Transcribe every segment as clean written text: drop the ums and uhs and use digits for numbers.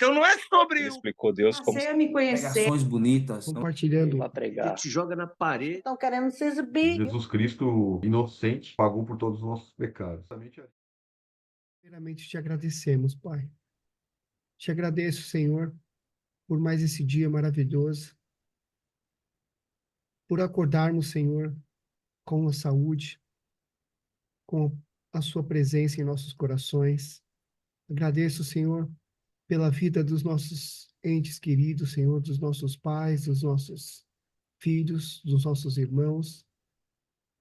Então não é sobre Ele explicou Deus como Passei a me conhecer. Pregações bonitas. compartilhando. para pregar. te joga na parede. Estão querendo se exibir. Jesus Cristo, inocente, pagou por todos os nossos pecados. Primeiramente te agradecemos, Pai. Te agradeço, Senhor, por mais esse dia maravilhoso, por acordarmos, Senhor, com a saúde, com a sua presença em nossos corações. Agradeço, Senhor, pela vida dos nossos entes queridos, Senhor, dos nossos pais, dos nossos filhos, dos nossos irmãos.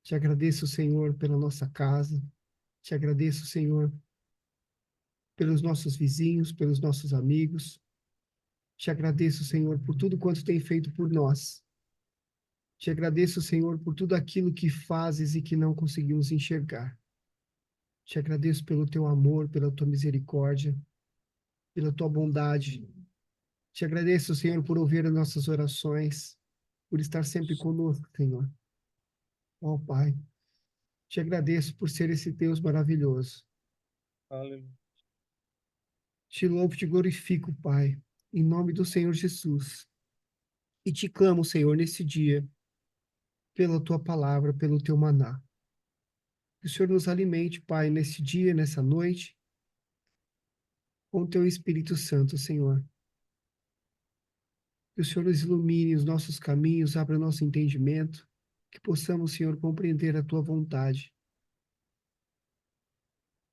Te agradeço, Senhor, pela nossa casa. Te agradeço, Senhor, pelos nossos vizinhos, pelos nossos amigos. Te agradeço, Senhor, por tudo quanto tem feito por nós. Te agradeço, Senhor, por tudo aquilo que fazes e que não conseguimos enxergar. Te agradeço pelo teu amor, pela tua misericórdia, pela tua bondade. Te agradeço, Senhor, por ouvir as nossas orações, por estar sempre conosco, Senhor. Ó Pai, te agradeço por ser esse Deus maravilhoso. Aleluia. Te louvo, te glorifico, Pai, em nome do Senhor Jesus. E te clamo, Senhor, nesse dia, pela tua palavra, pelo teu maná. Que o Senhor nos alimente, Pai, nesse dia, nessa noite, com o teu Espírito Santo, Senhor. Que o Senhor nos ilumine os nossos caminhos, abra o nosso entendimento, que possamos, Senhor, compreender a tua vontade.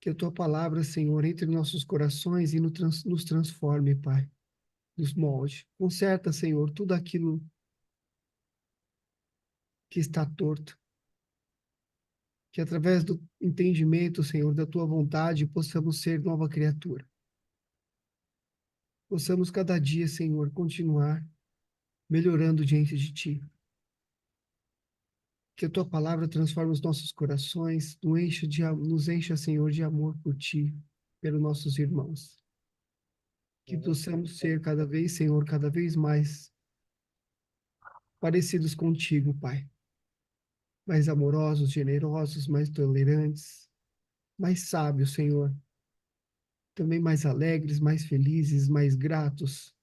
Que a tua palavra, Senhor, entre em nossos corações e nos transforme, Pai. Nos molde. Conserta, Senhor, tudo aquilo que está torto. Que através do entendimento, Senhor, da tua vontade, possamos ser nova criatura. Possamos cada dia, Senhor, continuar melhorando diante de ti. Que a tua palavra transforme os nossos corações, nos encha, Senhor, de amor por ti, pelos nossos irmãos. Que possamos ser cada vez, Senhor, cada vez mais parecidos contigo, Pai. Mais amorosos, generosos, mais tolerantes, mais sábios, Senhor. Também mais alegres, mais felizes, mais gratos.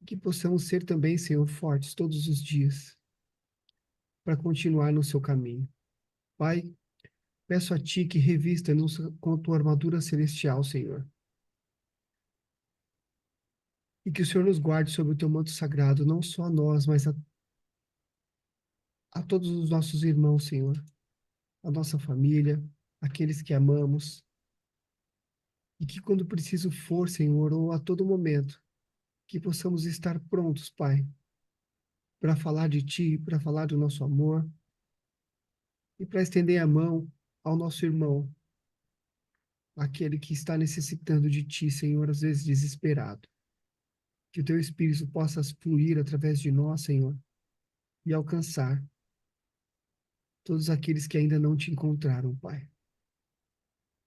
Que possamos ser também, Senhor, fortes todos os dias, para continuar no seu caminho. Pai, peço a Ti que revista-nos com a Tua armadura celestial, Senhor. E que o Senhor nos guarde sob o Teu manto sagrado, não só a nós, mas a todos os nossos irmãos, Senhor. A nossa família, aqueles que amamos. E que quando preciso for, Senhor, ou a todo momento, que possamos estar prontos, Pai, para falar de Ti, para falar do nosso amor e para estender a mão ao nosso irmão, aquele que está necessitando de Ti, Senhor, às vezes desesperado. Que o Teu Espírito possa fluir através de nós, Senhor, e alcançar todos aqueles que ainda não Te encontraram, Pai.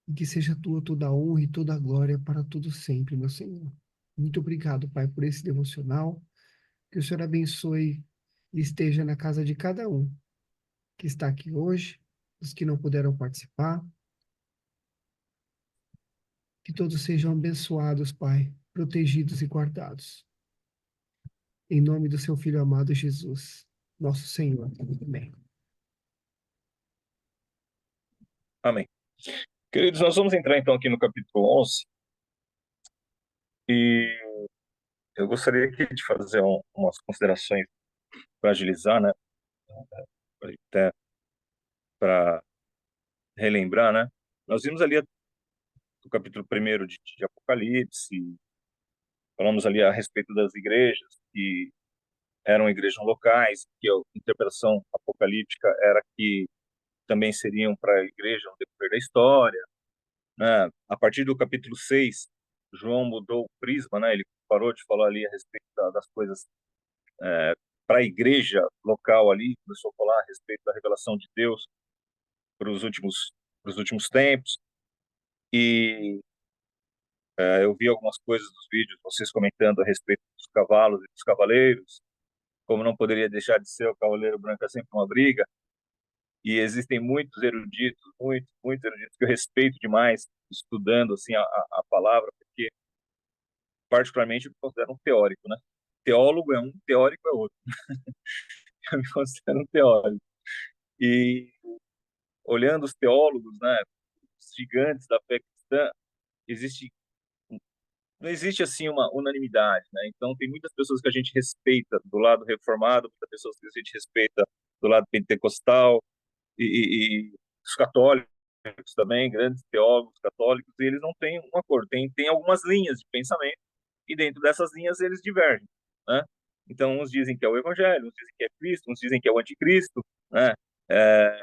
E que seja Tua toda a honra e toda a glória para todo sempre, meu Senhor. Muito obrigado, Pai, por esse devocional. Que o Senhor abençoe e esteja na casa de cada um que está aqui hoje, os que não puderam participar. Que todos sejam abençoados, Pai, protegidos e guardados. Em nome do seu Filho amado Jesus, nosso Senhor. Amém. Amém. Queridos, nós vamos entrar então aqui no capítulo 11. E eu gostaria aqui de fazer umas considerações para agilizar, né? Até para relembrar, né? Nós vimos ali do capítulo 1 de Apocalipse, falamos ali a respeito das igrejas, que eram igrejas locais, que a interpretação apocalíptica era que também seriam para a igreja no decorrer da história, né? A partir do capítulo 6, João mudou o prisma, né? Ele parou de falar ali a respeito das coisas para a igreja local ali, começou a falar a respeito da revelação de Deus para os últimos tempos. E eu vi algumas coisas dos vídeos, vocês comentando a respeito dos cavalos e dos cavaleiros, como não poderia deixar de ser o Cavaleiro Branco é sempre uma briga. E existem muitos eruditos, muitos eruditos que eu respeito demais, estudando assim a palavra, porque porque particularmente eu me considero um teórico, né? Teólogo é um, teórico é outro. Eu me considero um teórico. E olhando os teólogos, né, os gigantes da fé cristã, existe não existe assim uma unanimidade, né? Então tem muitas pessoas que a gente respeita do lado reformado, muitas pessoas que a gente respeita do lado pentecostal e os católicos também, grandes teólogos católicos, e eles não têm um acordo. Tem algumas linhas de pensamento e dentro dessas linhas eles divergem, né? Então uns dizem que é o Evangelho, uns dizem que é Cristo, uns dizem que é o Anticristo, né? É,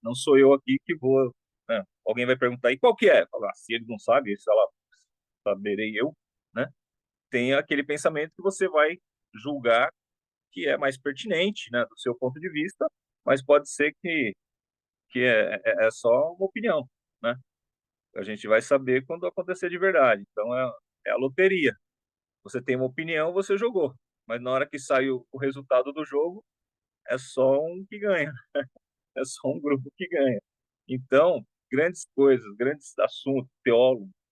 não sou eu aqui que vou, né? Alguém vai perguntar, e qual que é? Falar, se ele não sabe, sei lá, saberei eu, né? Tem aquele pensamento que você vai julgar que é mais pertinente, né, do seu ponto de vista, mas pode ser que é só uma opinião, né? A gente vai saber quando acontecer de verdade. Então é a loteria. Você tem uma opinião, você jogou, mas na hora que sai o resultado do jogo, é só um que ganha, é só um grupo que ganha. Então, grandes coisas, grandes assuntos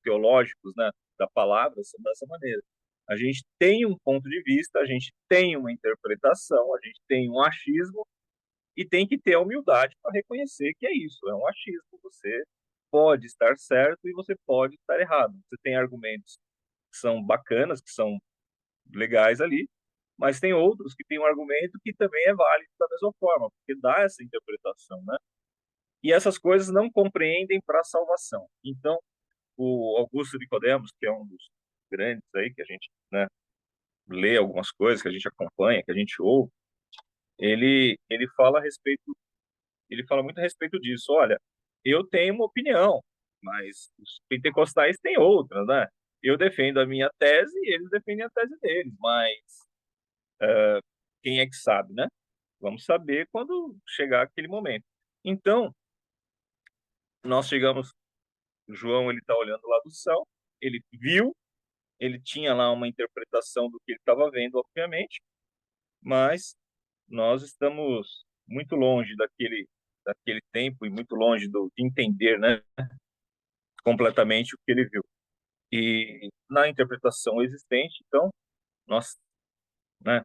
teológicos, né, da palavra são dessa maneira. A gente tem um ponto de vista, a gente tem uma interpretação, a gente tem um achismo e tem que ter a humildade para reconhecer que é isso, é um achismo. Você pode estar certo e você pode estar errado. Você tem argumentos que são bacanas, que são legais ali, mas tem outros que têm um argumento que também é válido da mesma forma, porque dá essa interpretação, né? E essas coisas não compreendem para a salvação. Então, o Augusto Nicodemos, que é um dos grandes aí que a gente, né, lê algumas coisas, que a gente acompanha, que a gente ouve, ele fala a respeito, ele fala muito a respeito disso. Olha, eu tenho uma opinião, mas os pentecostais têm outra, né? Eu defendo a minha tese e eles defendem a tese deles, mas quem é que sabe, né? Vamos saber quando chegar aquele momento. Então, nós chegamos, o João, ele está olhando lá do céu, ele viu, ele tinha lá uma interpretação do que ele estava vendo, obviamente, mas nós estamos muito longe daquele tempo e muito longe de entender, né, completamente o que ele viu. E na interpretação existente, então, nós, né,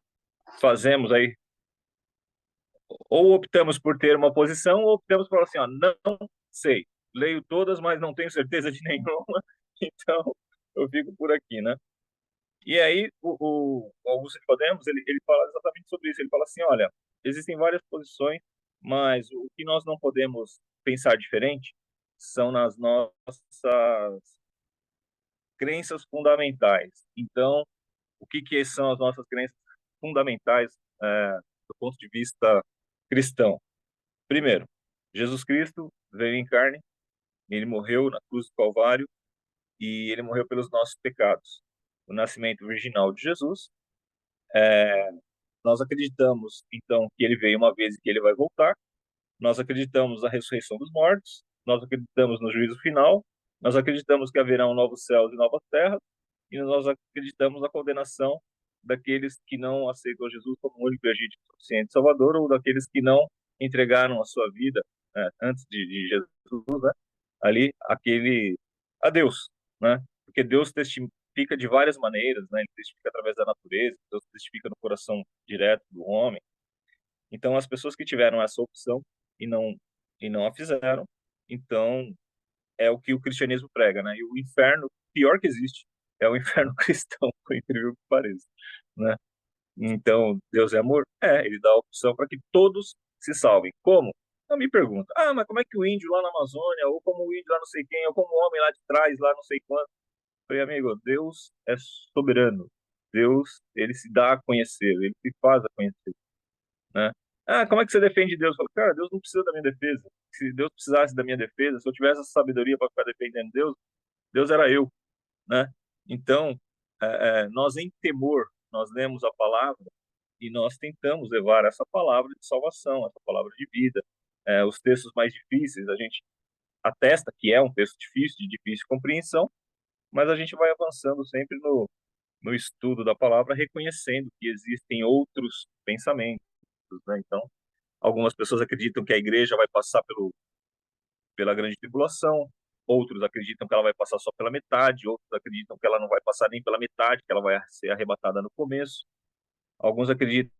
fazemos aí, ou optamos por ter uma posição, ou optamos por falar assim, ó, não sei, leio todas, mas não tenho certeza de nenhuma, então eu fico por aqui, né? E aí o Augusto Nicodemus, ele fala exatamente sobre isso, ele fala assim, olha, existem várias posições, mas o que nós não podemos pensar diferente são nas nossas crenças fundamentais. Então, o que são as nossas crenças fundamentais do ponto de vista cristão? Primeiro, Jesus Cristo veio em carne, ele morreu na cruz do Calvário e ele morreu pelos nossos pecados. O nascimento virginal de Jesus, nós acreditamos, então, que ele veio uma vez e que ele vai voltar. Nós acreditamos na ressurreição dos mortos, nós acreditamos no juízo final, nós acreditamos que haverão novos céus e novas terras, e nós acreditamos na condenação daqueles que não aceitam Jesus como o único e legítimo suficiente Salvador, ou daqueles que não entregaram a sua vida, né, antes de Jesus, né, ali, aquele a Deus, né? Porque Deus testifica de várias maneiras, né? Ele testifica através da natureza, Deus testifica no coração direto do homem. Então, as pessoas que tiveram essa opção e não e não a fizeram, então é o que o cristianismo prega, né? E o inferno pior que existe é o inferno cristão, por incrível que pareça, né? Então, Deus é amor? É, ele dá a opção para que todos se salvem. Como? Não me pergunta. Ah, mas como é que o índio lá na Amazônia, ou como o índio lá não sei quem, ou como o homem lá de trás, lá não sei quanto. Eu falei, amigo, Deus é soberano. Deus, ele se dá a conhecer, ele se faz a conhecer, né? Ah, como é que você defende Deus? Eu falo, cara, Deus não precisa da minha defesa. Se Deus precisasse da minha defesa, se eu tivesse essa sabedoria para ficar defendendo Deus, Deus era eu, né? Então, nós em temor, nós lemos a palavra e nós tentamos levar essa palavra de salvação, essa palavra de vida. Os textos mais difíceis, a gente atesta que é um texto difícil, de difícil compreensão, mas a gente vai avançando sempre no estudo da palavra, reconhecendo que existem outros pensamentos, né? Então, algumas pessoas acreditam que a igreja vai passar pela grande tribulação, outros acreditam que ela vai passar só pela metade, outros acreditam que ela não vai passar nem pela metade, que ela vai ser arrebatada no começo. Alguns acreditam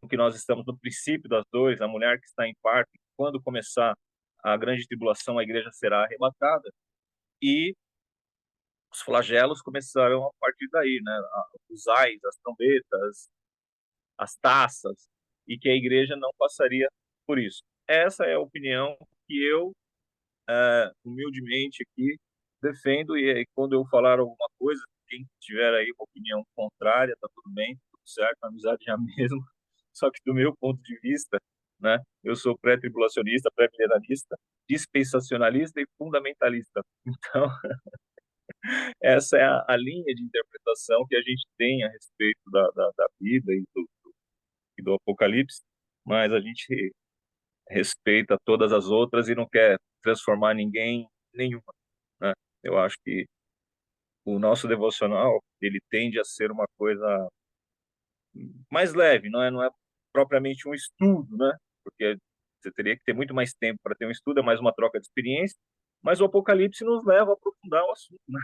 que nós estamos no princípio das dores, a mulher que está em parto, quando começar a grande tribulação, a igreja será arrebatada. E os flagelos começaram a partir daí, né? Os ais, as trombetas, as taças, e que a igreja não passaria por isso. Essa é a opinião que eu, humildemente aqui, defendo, e aí, quando eu falar alguma coisa, quem tiver aí uma opinião contrária, tá tudo bem, tudo certo, a amizade já mesmo, só que do meu ponto de vista, né, eu sou pré-tribulacionista, pré-milenarista, dispensacionalista e fundamentalista. Então, essa é a linha de interpretação que a gente tem a respeito da vida e do Apocalipse, mas a gente respeita todas as outras e não quer transformar ninguém em nenhuma, né? Eu acho que o nosso devocional, ele tende a ser uma coisa mais leve, não é propriamente um estudo, né? Porque você teria que ter muito mais tempo para ter um estudo, é mais uma troca de experiência, mas o Apocalipse nos leva a aprofundar o assunto, né?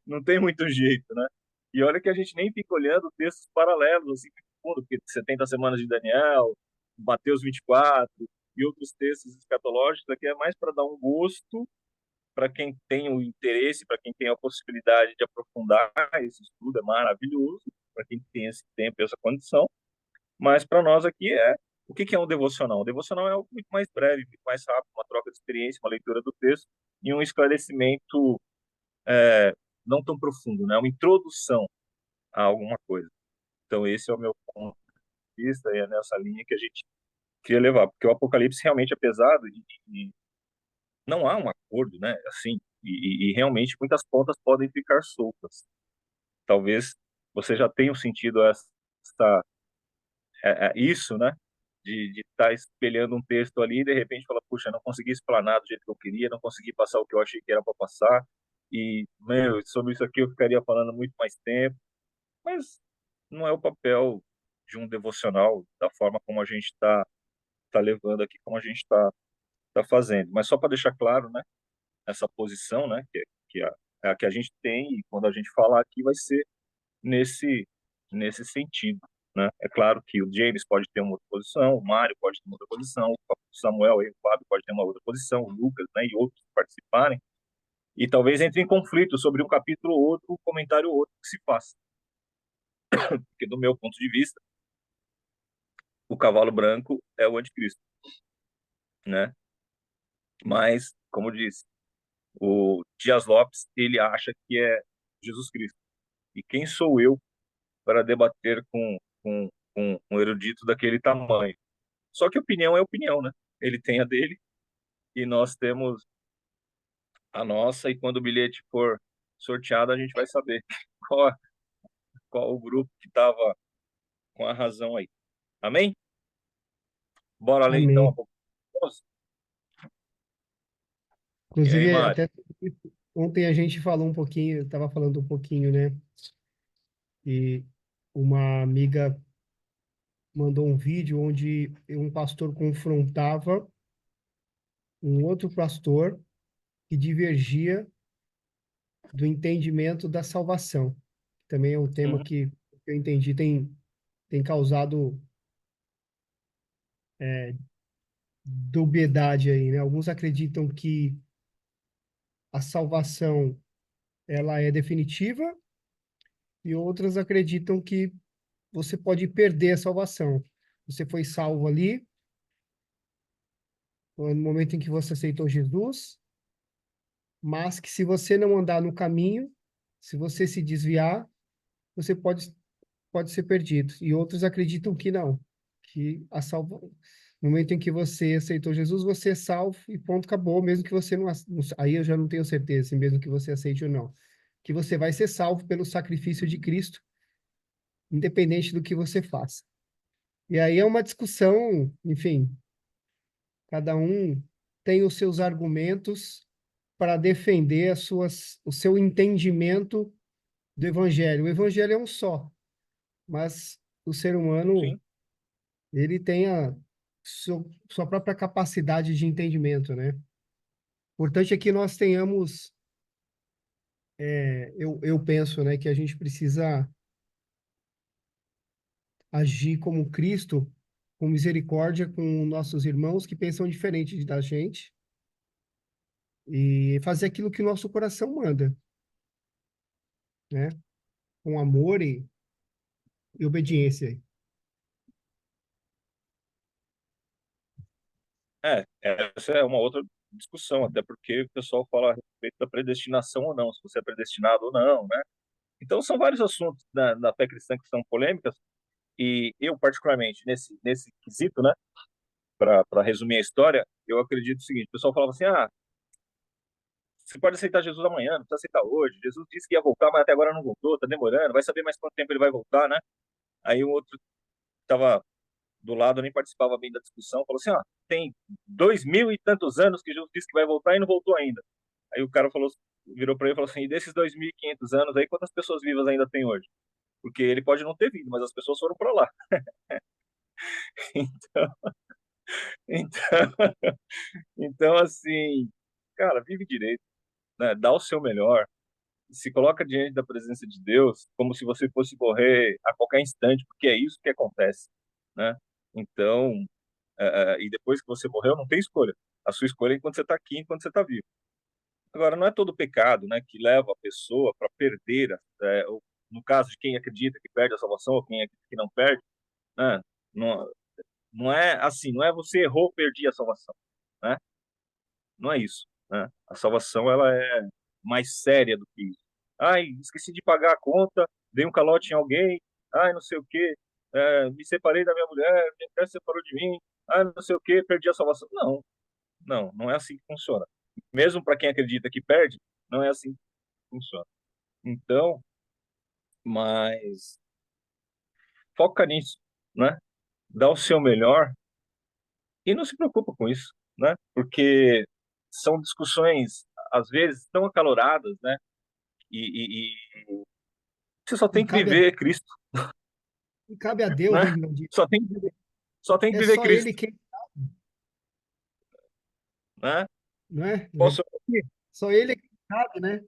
Não tem muito jeito, né? E olha que a gente nem fica olhando textos paralelos, assim, porque 70 semanas de Daniel, Mateus 24 e outros textos escatológicos, aqui é mais para dar um gosto para quem tem o interesse, para quem tem a possibilidade de aprofundar esse estudo, é maravilhoso, para quem tem esse tempo e essa condição, mas para nós aqui o que é um devocional? O devocional é algo muito mais breve, muito mais rápido, uma troca de experiência, uma leitura do texto e um esclarecimento é, não tão profundo, né? Uma introdução a alguma coisa. Então, esse é o meu ponto de vista e é nessa linha que a gente queria levar, porque o Apocalipse realmente é pesado e não há um acordo, né? Assim, e realmente muitas pontas podem ficar soltas. Talvez você já tenha sentido isso, né? De estar espelhando um texto ali e de repente fala, puxa, não consegui explanar do jeito que eu queria, não consegui passar o que eu achei que era para passar, e, meu, sobre isso aqui eu ficaria falando muito mais tempo, mas não é o papel de um devocional da forma como a gente tá levando aqui, como a gente tá fazendo. Mas só para deixar claro, né, essa posição, né, é a que a gente tem, e quando a gente falar aqui vai ser nesse, nesse sentido. Né? É claro que o James pode ter uma outra posição, o Mário pode ter uma outra posição, o Samuel e o Fábio pode ter uma outra posição, o Lucas, né, e outros participarem, e talvez entre em conflito sobre um capítulo ou outro, um comentário ou outro que se faça. Porque, do meu ponto de vista, o cavalo branco é o anticristo, né? Mas, como disse, o Dias Lopes, ele acha que é Jesus Cristo. E quem sou eu para debater com um erudito daquele tamanho? Só que opinião é opinião, né? Ele tem a dele e nós temos a nossa, e quando o bilhete for sorteado, a gente vai saber qual, qual o grupo que estava com a razão aí. Amém? Bora ler então a Amém. pouco. E aí, Inclusive, Mário? até ontem a gente falou um pouquinho, estava falando um pouquinho, né? E uma amiga mandou um vídeo onde um pastor confrontava um outro pastor que divergia do entendimento da salvação. Também é um tema Uhum, que eu entendi tem causado dubiedade aí, né? Alguns acreditam que a salvação ela é definitiva e outros acreditam que você pode perder a salvação. Você foi salvo ali no momento em que você aceitou Jesus, mas que se você não andar no caminho, se você se desviar, você pode ser perdido. E outros acreditam que não, que no momento em que você aceitou Jesus, você é salvo e ponto, acabou, mesmo que você não, aí eu já não tenho certeza, mesmo que você aceite ou não, que você vai ser salvo pelo sacrifício de Cristo, independente do que você faça. E aí é uma discussão, enfim, cada um tem os seus argumentos para defender o seu entendimento do evangelho. O evangelho é um só, mas o ser humano sim. ele tem sua própria capacidade de entendimento, né? importante é que nós tenhamos, eu penso, né, que a gente precisa agir como Cristo, com misericórdia com nossos irmãos que pensam diferente da gente e fazer aquilo que o nosso coração manda, né? Com amor e obediência. Essa é uma outra discussão, até porque o pessoal fala a respeito da predestinação ou não, se você é predestinado ou não, né? Então, são vários assuntos da fé cristã que são polêmicas, e eu, particularmente, nesse quesito, né, para resumir a história, eu acredito o seguinte: o pessoal falava assim, você pode aceitar Jesus amanhã, não precisa aceitar hoje, Jesus disse que ia voltar, mas até agora não voltou, tá demorando, vai saber mais quanto tempo ele vai voltar, né? Aí o outro estava do lado, nem participava bem da discussão, falou assim, tem 2000 e tantos anos que Jesus disse que vai voltar e não voltou ainda. Aí o cara falou, virou para ele e falou assim, e desses 2500 anos aí, quantas pessoas vivas ainda tem hoje? Porque ele pode não ter vindo, mas as pessoas foram para lá. Então, então, assim, cara, vive direito, né? Dá o seu melhor, se coloca diante da presença de Deus como se você fosse morrer a qualquer instante, porque é isso que acontece, né? Então, e depois que você morreu, não tem escolha. A sua escolha é enquanto você está aqui, enquanto você está vivo. Agora, não é todo pecado, né, que leva a pessoa para perder, no caso de quem acredita que perde a salvação ou quem acredita que não perde, né? Não, não é assim, não é você errou, perdi a salvação, né? Não é isso, né? A salvação ela é mais séria do que isso. Ai, esqueci de pagar a conta, dei um calote em alguém, ai, não sei o quê, me separei da minha mulher se separou de mim, ai, não sei o quê, perdi a salvação. Não, não é assim que funciona. Mesmo para quem acredita que perde, não é assim que funciona. Então, mas foca nisso, né? Dá o seu melhor e não se preocupa com isso, né? Porque são discussões às vezes tão acaloradas, né? E você só E tem que cabe a, viver Cristo, e cabe a Deus, né, né? Rinaldi? Só tem que viver, só tem que É viver só Ele Cristo, quem, né? não é? Posso Só Ele é quem sabe, né?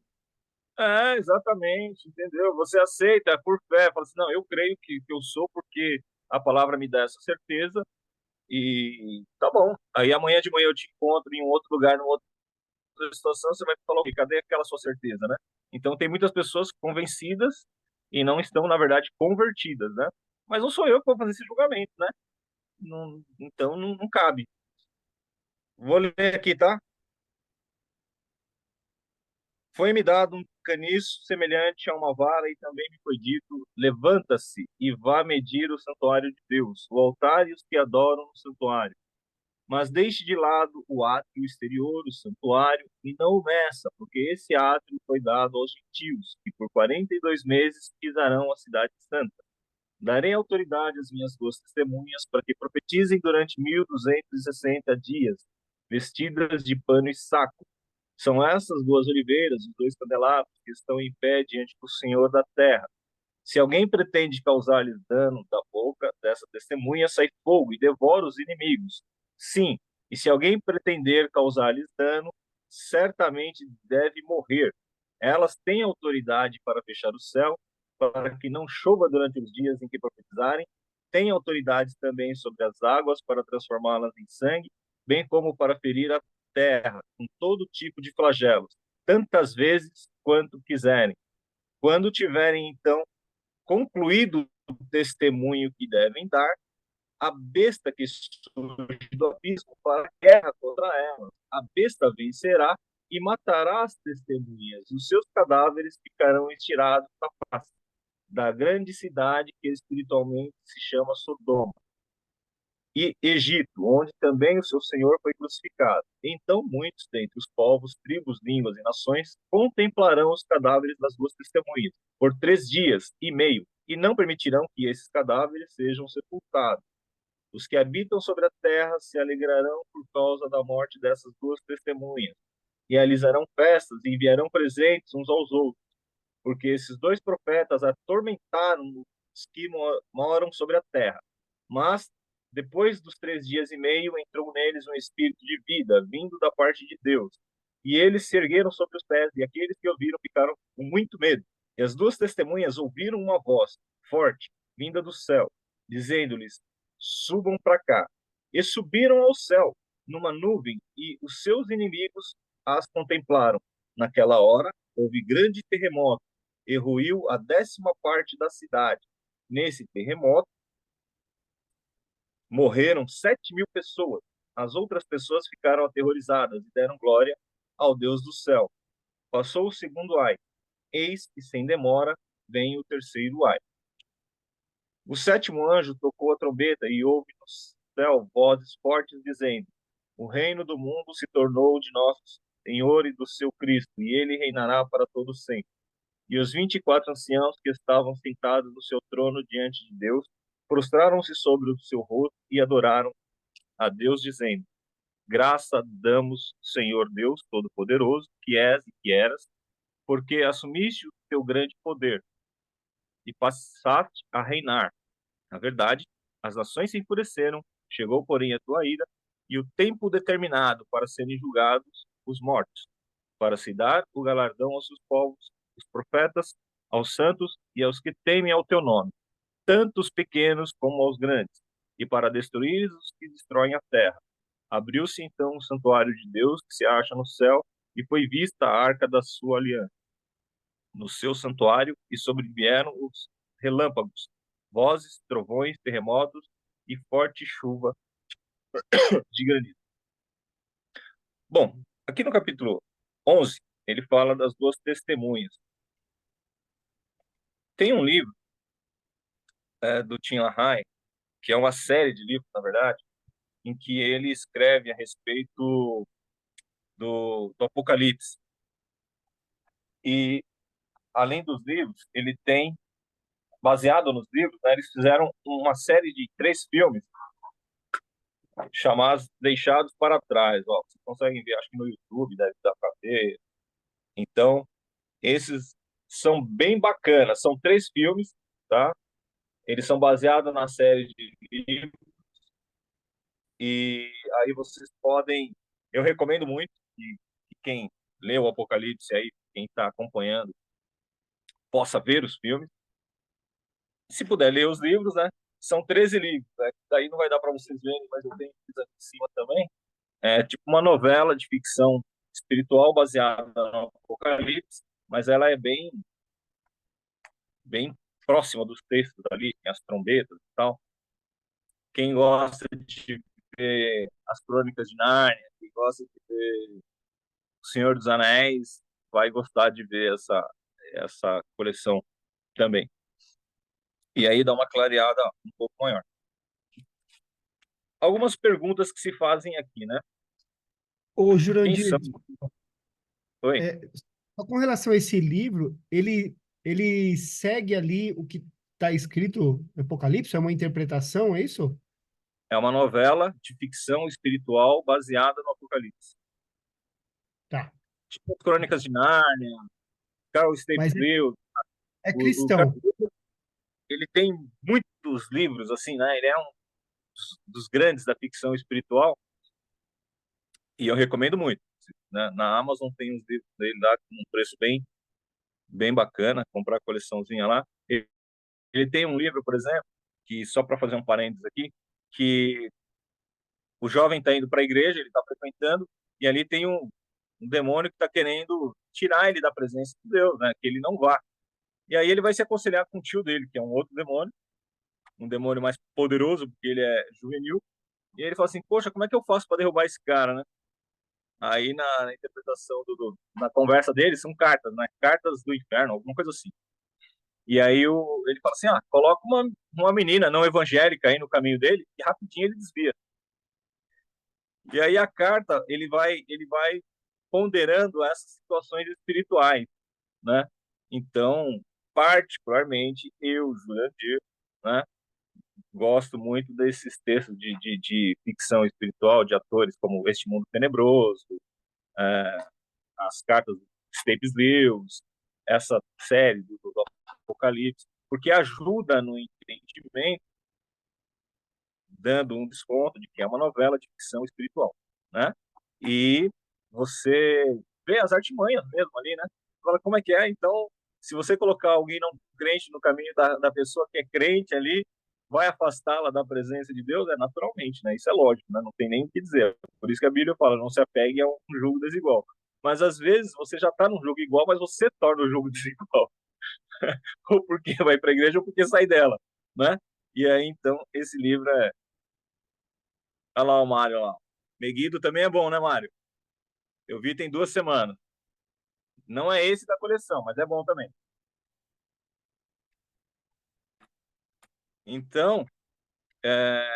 exatamente, entendeu? Você aceita por fé, fala assim, não, eu creio que eu sou porque a palavra me dá essa certeza e tá bom. Aí amanhã de manhã eu te encontro em um outro lugar, numa outra situação, você vai falar, "Ok, cadê aquela sua certeza, né?" Então tem muitas pessoas convencidas e não estão, na verdade, convertidas, né? Mas não sou eu que vou fazer esse julgamento, né? Então não cabe. Vou ler aqui, tá? Foi-me dado um caniço semelhante a uma vara, e também me foi dito: levanta-se e vá medir o santuário de Deus, o altar e os que adoram no santuário. Mas deixe de lado o átrio exterior, o santuário, e não o meça, porque esse átrio foi dado aos gentios, que por 42 meses pisarão a cidade santa. Darei autoridade às minhas duas testemunhas para que profetizem durante 1260 dias, vestidas de pano e saco. São essas duas oliveiras, os dois candelabros, que estão em pé diante do Senhor da terra. Se alguém pretende causar-lhes dano da boca dessa testemunha, sai fogo e devora os inimigos. Sim, e se alguém pretender causar-lhes dano, certamente deve morrer. Elas têm autoridade para fechar o céu, para que não chova durante os dias em que profetizarem. Têm autoridade também sobre as águas para transformá-las em sangue, bem como para ferir a terra com todo tipo de flagelos, tantas vezes quanto quiserem. Quando tiverem, então, concluído o testemunho que devem dar, a besta que surge do abismo para a guerra contra ela. A besta vencerá e matará as testemunhas. Os seus cadáveres ficarão estirados na face da grande cidade que espiritualmente se chama Sodoma e Egito, onde também o seu Senhor foi crucificado. Então muitos dentre os povos, tribos, línguas e nações contemplarão os cadáveres das duas testemunhas por 3 dias e meio, e não permitirão que esses cadáveres sejam sepultados. Os que habitam sobre a terra se alegrarão por causa da morte dessas duas testemunhas. Realizarão festas e enviarão presentes uns aos outros, porque esses dois profetas atormentaram os que moram sobre a terra. Mas, depois dos 3 dias e meio, entrou neles um espírito de vida, vindo da parte de Deus. E eles se ergueram sobre os pés, e aqueles que ouviram ficaram com muito medo. E as duas testemunhas ouviram uma voz forte, vinda do céu, dizendo-lhes: subam para cá. E subiram ao céu, numa nuvem, e os seus inimigos as contemplaram. Naquela hora, houve grande terremoto, e ruiu a 10ª parte da cidade. Nesse terremoto, morreram 7.000 pessoas. As outras pessoas ficaram aterrorizadas e deram glória ao Deus do céu. Passou o segundo ai. Eis que, sem demora, vem o terceiro ai. O sétimo anjo tocou a trombeta e houve no céu vozes fortes dizendo: o reino do mundo se tornou de nosso Senhor e do seu Cristo, e ele reinará para todo sempre. E os 24 anciãos que estavam sentados no seu trono diante de Deus prostraram-se sobre o seu rosto e adoraram a Deus, dizendo: graça damos, Senhor Deus Todo-Poderoso, que és e que eras, porque assumiste o teu grande poder e passaste a reinar. Na verdade, as nações se enfureceram, chegou, porém, a tua ira, e o tempo determinado para serem julgados os mortos, para se dar o galardão aos seus povos, os profetas, aos santos e aos que temem ao teu nome, tanto os pequenos como aos grandes, e para destruir os que destroem a terra. Abriu-se então o santuário de Deus que se acha no céu, e foi vista a arca da sua aliança no seu santuário, e sobrevieram os relâmpagos, vozes, trovões, terremotos e forte chuva de granizo. Bom, aqui no capítulo 11, ele fala das duas testemunhas. Tem um livro do Tim LaHaye, que é uma série de livros, na verdade, em que ele escreve a respeito do Apocalipse. E, além dos livros, ele tem, baseado nos livros, né, eles fizeram uma série de 3 filmes chamados Deixados para Trás. Ó, vocês conseguem ver, acho que no YouTube deve dar para ver. Então, esses são bem bacanas. São 3 filmes, tá? Eles são baseados na série de livros. E aí vocês podem... Eu recomendo muito que quem lê o Apocalipse aí, quem está acompanhando, possa ver os filmes. Se puder ler os livros, né? São 13 livros, né? Daí não vai dar para vocês verem, mas eu tenho aqui em cima também. É tipo uma novela de ficção espiritual baseada no Apocalipse, mas ela é bem próxima dos textos ali, tem as trombetas e tal. Quem gosta de ver as Crônicas de Nárnia, quem gosta de ver O Senhor dos Anéis, vai gostar de ver essa coleção também. E aí dá uma clareada um pouco maior. Algumas perguntas que se fazem aqui, né? Ô, Quem Jurandir, são? Oi? é, só com relação a esse livro, ele segue ali o que está escrito no Apocalipse? É uma interpretação, é isso? É uma novela de ficção espiritual baseada no Apocalipse. Tá. Tipo Crônicas de Nárnia, Carl Mas Staples Lewis. é O Carl cristão. Staples, ele tem muitos livros, assim, né? Ele é um dos grandes da ficção espiritual e eu recomendo muito. Né? Na Amazon tem os livros dele lá com um preço bem bacana, comprar a coleçãozinha lá. Ele tem um livro, por exemplo, que só para fazer um parênteses aqui, que o jovem está indo para a igreja, ele está frequentando, e ali tem um demônio que está querendo tirar ele da presença de Deus, né? Que ele não vá. E aí ele vai se aconselhar com o tio dele, que é um outro demônio, um demônio mais poderoso, porque ele é juvenil. E ele fala assim: poxa, como é que eu faço para derrubar esse cara, né? Aí na interpretação na conversa deles são cartas, né? Cartas do inferno, alguma coisa assim. E aí ele fala assim: ah, coloca uma menina não evangélica aí no caminho dele e rapidinho ele desvia. E aí a carta ele vai ponderando essas situações espirituais, né? Então, particularmente eu, Jurandir, né, gosto muito desses textos de ficção espiritual de atores como Este Mundo Tenebroso, as cartas do Staples Lewis, essa série do Apocalipse, porque ajuda no entendimento, dando um desconto de que é uma novela de ficção espiritual, né? E você vê as artimanhas mesmo ali, né? Fala como é que é. Então, se você colocar alguém não crente no caminho da pessoa que é crente ali, vai afastá-la da presença de Deus, naturalmente, né? Isso é lógico, né? Não tem nem o que dizer. Por isso que a Bíblia fala, não se apegue a um jogo desigual. Mas às vezes você já está num jogo igual, mas você torna o jogo desigual. Ou porque vai para a igreja ou porque sai dela, né? E aí, então, esse livro é... Olha lá o Mário lá. Meguido também é bom, né, Mário? Eu vi tem 2 semanas. Não é esse da coleção, mas é bom também. Então, é,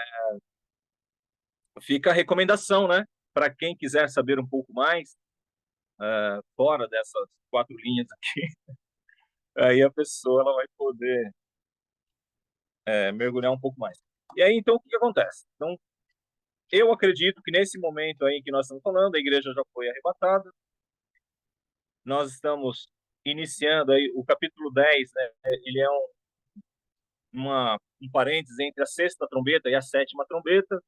fica a recomendação, né? Para quem quiser saber um pouco mais, fora dessas 4 linhas aqui, aí a pessoa ela vai poder mergulhar um pouco mais. E aí, então, o que acontece? Então, eu acredito que nesse momento aí que nós estamos falando, a igreja já foi arrebatada, nós estamos iniciando aí o capítulo 10, né? Ele é um parênteses entre a sexta trombeta e a sétima trombeta,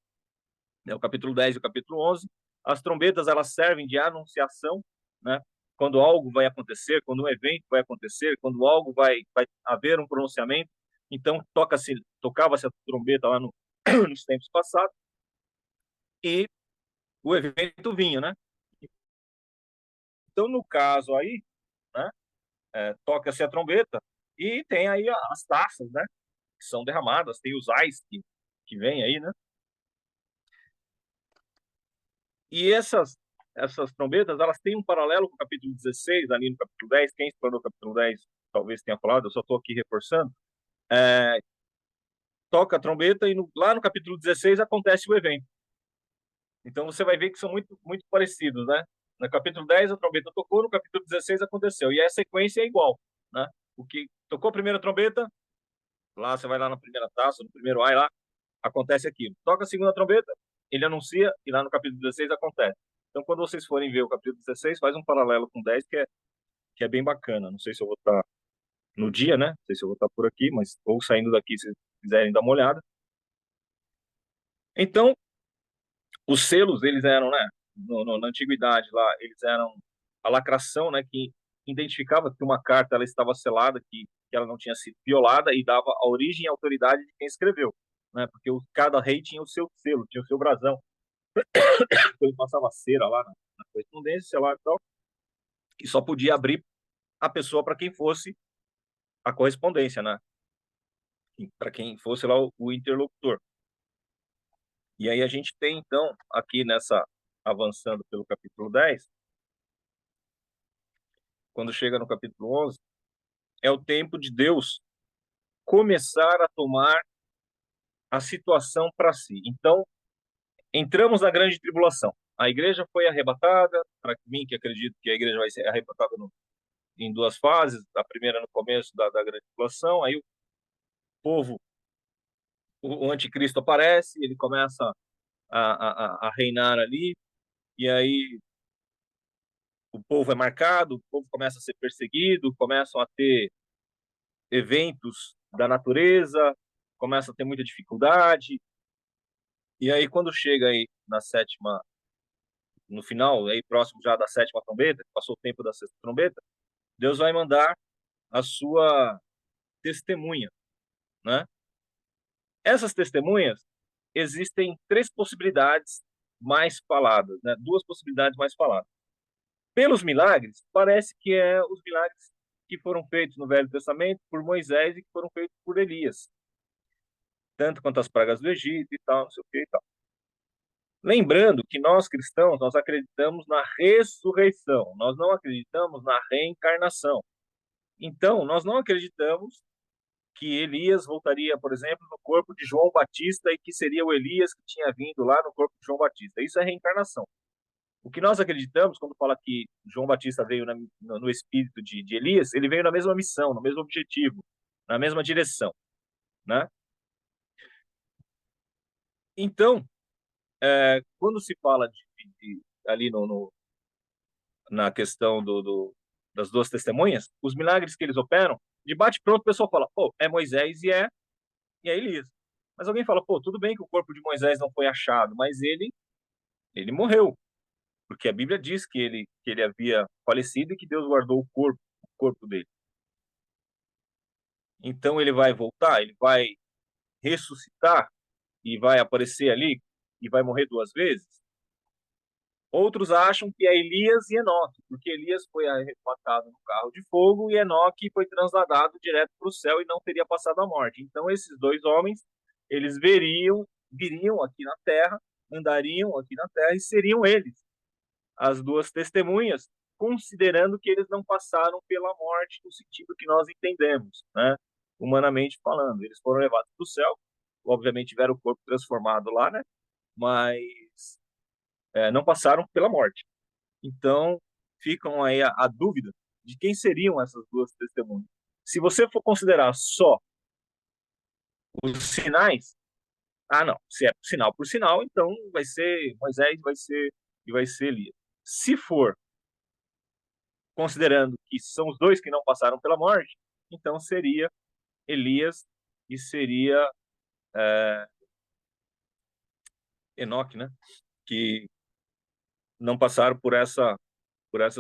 né? O capítulo 10 e o capítulo 11. As trombetas, elas servem de anunciação, né? Quando algo vai acontecer, quando um evento vai acontecer, quando algo vai haver um pronunciamento, então tocava-se a trombeta lá nos tempos passados e o evento vinha, né? Então, no caso aí, né, toca-se a trombeta e tem aí as taças, né, que são derramadas, tem os ais que vem aí, né? E essas trombetas, elas têm um paralelo com o capítulo 16, ali no capítulo 10. Quem explorou o capítulo 10 talvez tenha falado, eu só estou aqui reforçando. Toca a trombeta e lá no capítulo 16 acontece o evento. Então você vai ver que são muito, muito parecidos, né? No capítulo 10 a trombeta tocou, no capítulo 16 aconteceu. E a sequência é igual, né? O que tocou a primeira trombeta, lá você vai lá na primeira taça, no primeiro ai lá, acontece aquilo. Toca a segunda trombeta, ele anuncia, e lá no capítulo 16 acontece. Então, quando vocês forem ver o capítulo 16, faz um paralelo com 10, que é bem bacana. Não sei se eu vou estar no dia, né? Não sei se eu vou estar por aqui, mas ou saindo daqui, se quiserem dar uma olhada. Então, os selos, eles eram, né? Na antiguidade lá, eles eram a lacração, né? Que identificava que uma carta ela estava selada, que ela não tinha sido violada e dava a origem e a autoridade de quem escreveu, né? Porque cada rei tinha o seu selo, tinha o seu brasão. Ele passava cera lá na correspondência, sei lá e tal, e só podia abrir a pessoa para quem fosse a correspondência, né? Para quem fosse lá o interlocutor. E aí a gente tem, então, aqui avançando pelo capítulo 10, quando chega no capítulo 11, é o tempo de Deus começar a tomar a situação para si. Então, entramos na grande tribulação. A igreja foi arrebatada, para mim que acredito que a igreja vai ser arrebatada em 2 fases. A primeira no começo da grande tribulação, aí o povo, o anticristo aparece, ele começa a reinar ali, e aí o povo é marcado, o povo começa a ser perseguido, começam a ter eventos da natureza, começa a ter muita dificuldade, e aí quando chega aí no final, aí próximo já da sétima trombeta, passou o tempo da sexta trombeta, Deus vai mandar a sua testemunha, né? Essas testemunhas, existem 3 possibilidades mais faladas, né? 2 possibilidades mais faladas. Pelos milagres, parece que é os milagres que foram feitos no Velho Testamento por Moisés e que foram feitos por Elias, tanto quanto as pragas do Egito e tal, não sei o que e tal. Lembrando que nós cristãos, nós acreditamos na ressurreição, nós não acreditamos na reencarnação. Então, nós não acreditamos que Elias voltaria, por exemplo, no corpo de João Batista e que seria o Elias que tinha vindo lá no corpo de João Batista. Isso é reencarnação. O que nós acreditamos, quando fala que João Batista veio no espírito de Elias, ele veio na mesma missão, no mesmo objetivo, na mesma direção, né? Então, quando se fala ali na questão das 2 testemunhas, os milagres que eles operam, de bate-pronto o pessoal fala, pô, é Moisés e é Elias. Mas alguém fala, pô, tudo bem que o corpo de Moisés não foi achado, mas ele morreu. porque a Bíblia diz que ele havia falecido e que Deus guardou o corpo dele. Então ele vai voltar, ele vai ressuscitar e vai aparecer ali e vai morrer duas vezes. Outros acham que é Elias e Enoque, porque Elias foi arrebatado no carro de fogo e Enoque foi transladado direto para o céu e não teria passado a morte. Então esses dois homens, eles viriam aqui na terra, andariam aqui na terra e seriam eles as duas testemunhas, considerando que eles não passaram pela morte no sentido que nós entendemos, né? Humanamente falando. Eles foram levados para o céu, obviamente tiveram o corpo transformado lá, né? Mas não passaram pela morte. Então, ficam aí a dúvida de quem seriam essas duas testemunhas. Se você for considerar só os sinais, não, se é sinal por sinal, então vai ser Moisés, vai ser Elias. Se for considerando que são os dois que não passaram pela morte, então seria Elias e seria Enoque, né? Que não passaram por essa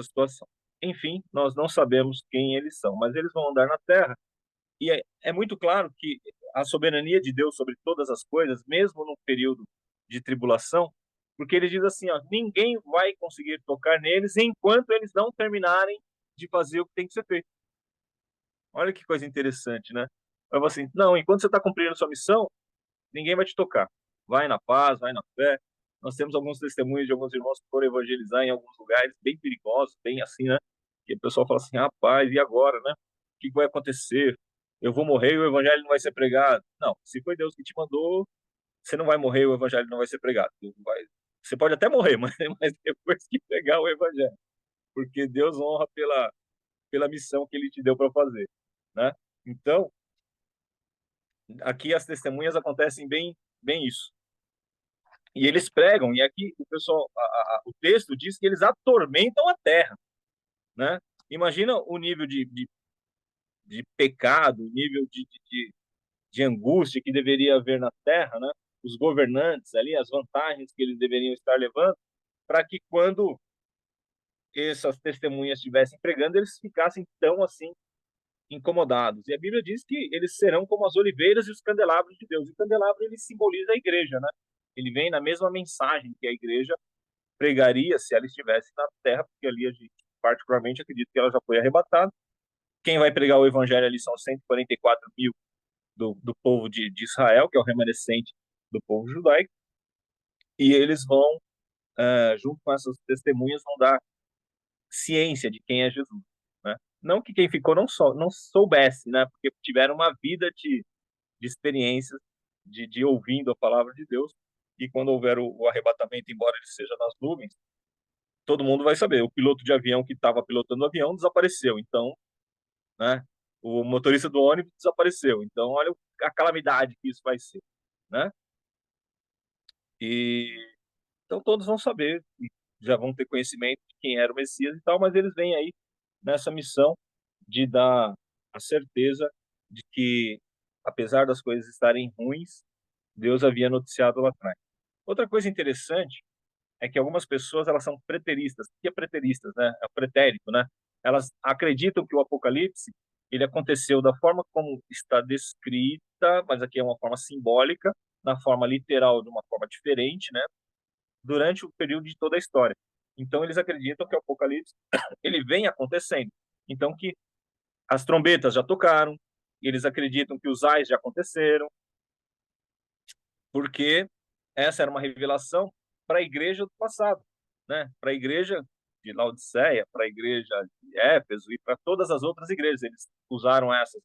situação. Enfim, nós não sabemos quem eles são, mas eles vão andar na terra. E é muito claro que a soberania de Deus sobre todas as coisas, mesmo no período de tribulação, porque ele diz assim, ó, ninguém vai conseguir tocar neles enquanto eles não terminarem de fazer o que tem que ser feito. Olha que coisa interessante, né? Eu falo assim, não, enquanto você está cumprindo a sua missão, ninguém vai te tocar. Vai na paz, vai na fé. Nós temos alguns testemunhos de alguns irmãos que foram evangelizar em alguns lugares bem perigosos, bem assim, né? Que o pessoal fala assim, rapaz, e agora, né? O que vai acontecer? Eu vou morrer e o evangelho não vai ser pregado. Não, se foi Deus que te mandou, você não vai morrer e o evangelho não vai ser pregado. Você pode até morrer, mas depois que pregar o evangelho. Porque Deus honra pela missão que ele te deu para fazer, né? Então, aqui as testemunhas acontecem bem isso. E eles pregam, e aqui o pessoal, o texto diz que eles atormentam a terra, né? Imagina o nível de pecado, o nível de angústia que deveria haver na terra, né? Os governantes ali, as vantagens que eles deveriam estar levando, para que quando essas testemunhas estivessem pregando, eles ficassem tão assim incomodados. E a Bíblia diz que eles serão como as oliveiras e os candelabros de Deus. E o candelabro ele simboliza a igreja, né? Ele vem na mesma mensagem que a igreja pregaria se ela estivesse na terra, porque ali a gente particularmente acredito que ela já foi arrebatada. Quem vai pregar o evangelho ali são 144 mil do povo de Israel, que é o remanescente do povo judaico, e eles vão, junto com essas testemunhas, vão dar ciência de quem é Jesus, né? Não que quem ficou não soubesse, né? Porque tiveram uma vida de experiências, de ouvindo a palavra de Deus, e quando houver o arrebatamento, embora ele seja nas nuvens, todo mundo vai saber. O piloto de avião que estava pilotando o avião desapareceu, então, né? O motorista do ônibus desapareceu, então olha a calamidade que isso vai ser, né? E então todos vão saber, e já vão ter conhecimento de quem era o Messias e tal, mas eles vêm aí nessa missão de dar a certeza de que, apesar das coisas estarem ruins, Deus havia noticiado lá atrás. Outra coisa interessante é que algumas pessoas elas são preteristas. O que é preteristas, né? É o pretérito, né? Elas acreditam que o Apocalipse ele aconteceu da forma como está descrita, mas aqui é uma forma simbólica, na forma literal de uma forma diferente, né? Durante o período de toda a história. Então eles acreditam que o Apocalipse ele vem acontecendo. Então que as trombetas já tocaram, eles acreditam que os ais já aconteceram, porque essa era uma revelação para a igreja do passado, né? Para a igreja de Laodiceia, para a igreja de Éfeso e para todas as outras igrejas. Eles usaram essas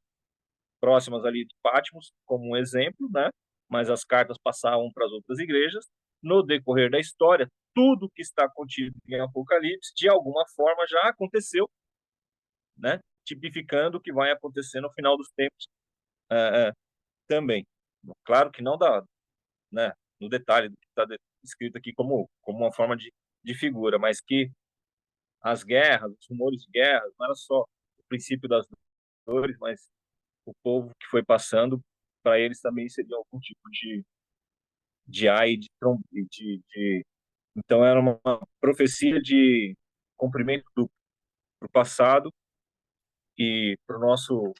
próximas ali de Patmos como um exemplo, né? Mas as cartas passavam para as outras igrejas. No decorrer da história, tudo que está contido em Apocalipse, de alguma forma, já aconteceu, né? Tipificando o que vai acontecer no final dos tempos também. Claro que não dá, né? No detalhe do que está escrito aqui como uma forma de figura, mas que as guerras, os rumores de guerras, não era só o princípio das dores, mas o povo que foi passando, para eles também seria algum tipo de ai, de Então era uma profecia de cumprimento do pro passado e para o nosso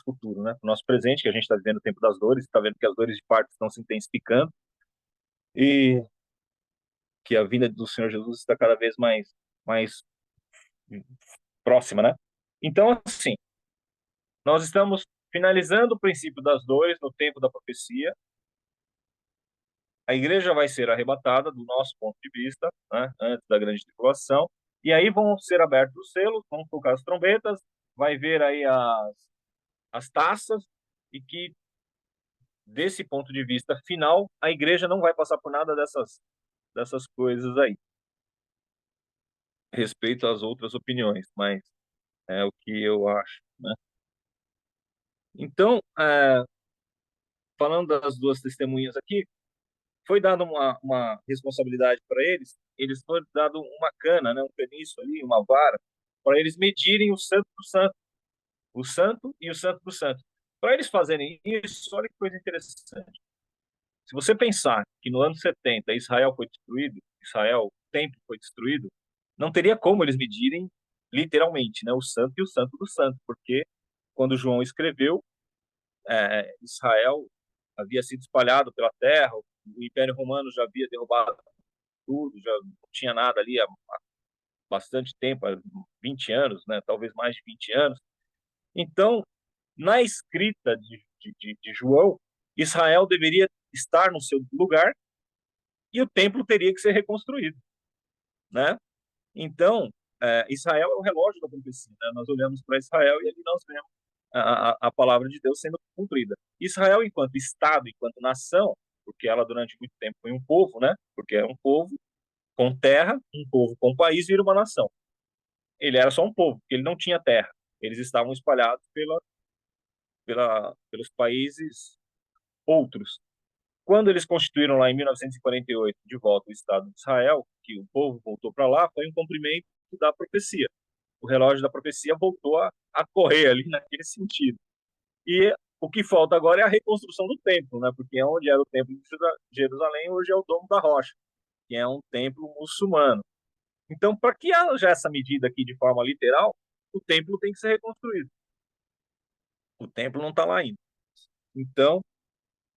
futuro, né? Para o nosso presente, que a gente está vivendo o tempo das dores, está vendo que as dores de parto estão se intensificando e que a vinda do Senhor Jesus está cada vez mais próxima, né? Então, assim, nós estamos finalizando o princípio das dores no tempo da profecia. A igreja vai ser arrebatada, do nosso ponto de vista, né, antes da grande tribulação, e aí vão ser abertos os selos, vão tocar as trombetas, vai ver aí as taças, e que, desse ponto de vista final, a igreja não vai passar por nada dessas coisas aí. Respeito às outras opiniões, mas é o que eu acho, né? Então, falando das duas testemunhas aqui, foi dada uma responsabilidade para eles foi dado uma cana, né, um peniço ali, uma vara, para eles medirem o santo e o santo do santo. Para eles fazerem isso, olha que coisa interessante. Se você pensar que no ano 70 Israel foi destruído, o templo foi destruído, não teria como eles medirem literalmente, né, o santo e o santo do santo, porque quando João escreveu, Israel havia sido espalhado pela terra, o Império Romano já havia derrubado tudo, já não tinha nada ali há bastante tempo, há 20 anos, né, talvez mais de 20 anos. Então, na escrita de João, Israel deveria estar no seu lugar e o templo teria que ser reconstruído, né? Então, Israel é o relógio da profecia, né? Nós olhamos para Israel e ali nós vemos a palavra de Deus sendo cumprida. Israel, enquanto Estado, enquanto nação, porque ela durante muito tempo foi um povo, né? Porque é um povo com terra, um povo com país, vira uma nação. Ele era só um povo, ele não tinha terra. Eles estavam espalhados pelos países outros. Quando eles constituíram lá em 1948 de volta o Estado de Israel, que o povo voltou para lá, foi um cumprimento da profecia. O relógio da profecia voltou a correr ali naquele sentido. E o que falta agora é a reconstrução do templo, né? Porque onde era o templo de Jerusalém, hoje é o Domo da Rocha, que é um templo muçulmano. Então, para que haja essa medida aqui de forma literal, o templo tem que ser reconstruído. O templo não está lá ainda. Então,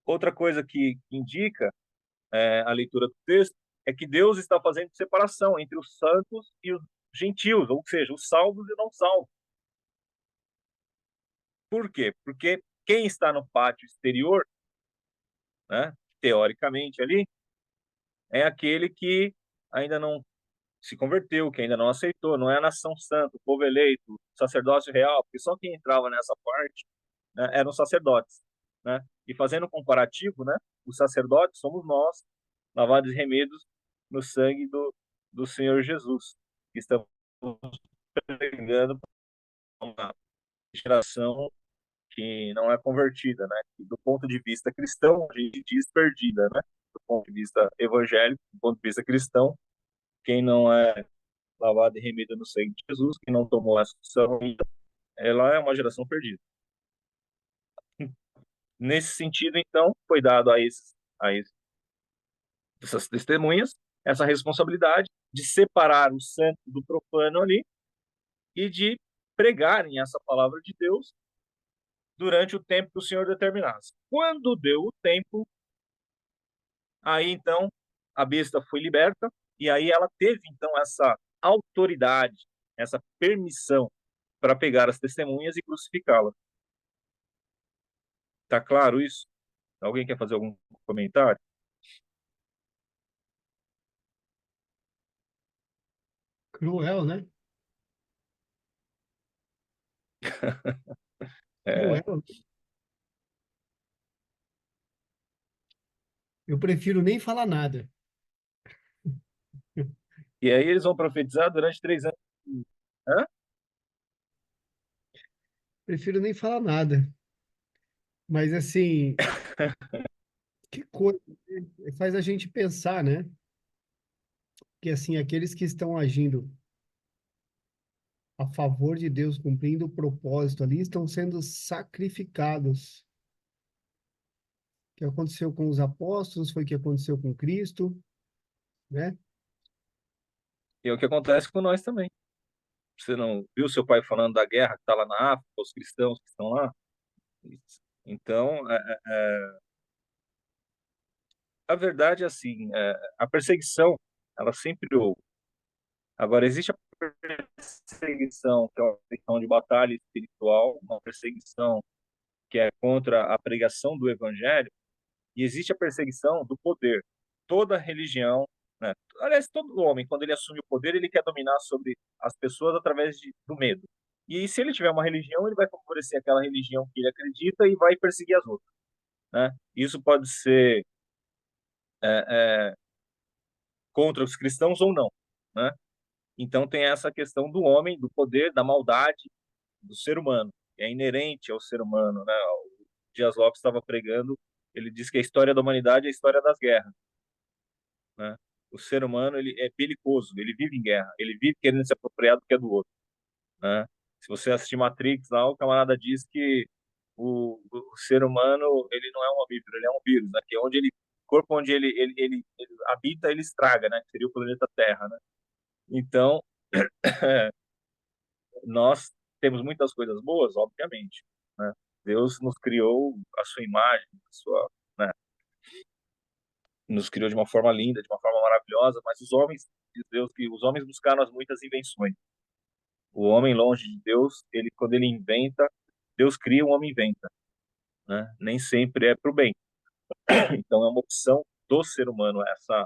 outra coisa que indica a leitura do texto é que Deus está fazendo separação entre os santos e os gentios, ou seja, os salvos e não salvos. Por quê? Porque quem está no pátio exterior, né, teoricamente ali, é aquele que ainda não se converteu, que ainda não aceitou, não é a nação santa, o povo eleito, o sacerdócio real, porque só quem entrava nessa parte, né, eram os sacerdotes, né? E fazendo um comparativo, né, os sacerdotes somos nós, lavados e remidos no sangue do Senhor Jesus, que estamos pregando para uma geração que não é convertida, né? Que, do ponto de vista cristão, a gente diz perdida, né? Do ponto de vista evangélico, do ponto de vista cristão, quem não é lavado e remido no sangue de Jesus, que não tomou essa opção, ela é uma geração perdida. Nesse sentido, então, foi dado essas testemunhas essa responsabilidade de separar o santo do profano ali e de pregarem essa palavra de Deus durante o tempo que o Senhor determinasse. Quando deu o tempo, aí então a besta foi liberta e aí ela teve então essa autoridade, essa permissão para pegar as testemunhas e crucificá-las. Tá claro isso? Alguém quer fazer algum comentário? Cruel, né? É. Cruel. Eu prefiro nem falar nada. E aí eles vão profetizar durante 3 anos. Hã? Prefiro nem falar nada. Mas assim, que coisa, né? Faz a gente pensar, né? Que assim, aqueles que estão agindo a favor de Deus, cumprindo o propósito ali, estão sendo sacrificados. O que aconteceu com os apóstolos foi o que aconteceu com Cristo, né? E é o que acontece com nós também. Você não viu seu pai falando da guerra que está lá na África, os cristãos que estão lá? Então, a verdade é assim, a perseguição, ela sempre houve. Agora, existe a perseguição, que é uma perseguição de batalha espiritual, uma perseguição que é contra a pregação do evangelho, e existe a perseguição do poder. Toda religião, né? Aliás, todo homem, quando ele assume o poder, ele quer dominar sobre as pessoas através do medo. E se ele tiver uma religião, ele vai favorecer aquela religião que ele acredita e vai perseguir as outras, né? Isso pode ser contra os cristãos ou não, né? Então tem essa questão do homem, do poder, da maldade do ser humano, que é inerente ao ser humano, né? O Dias Lopes estava pregando, ele diz que a história da humanidade é a história das guerras, né? O ser humano, ele é belicoso, ele vive em guerra, ele vive querendo se apropriar do que é do outro, né? Se você assistir Matrix lá, o camarada diz que o ser humano, ele não é um mamífero, ele é um vírus, né? Que é onde ele, corpo onde ele habita, ele estraga, né? Que seria o planeta Terra, né? Então, nós temos muitas coisas boas, obviamente, né? Deus nos criou a sua imagem, a sua, né? Nos criou de uma forma linda, de uma forma maravilhosa, mas os homens, diz Deus que os homens buscaram as muitas invenções. O homem longe de Deus, ele quando ele inventa, Deus cria, o homem inventa, né? Nem sempre é para o bem. Então é uma opção do ser humano essa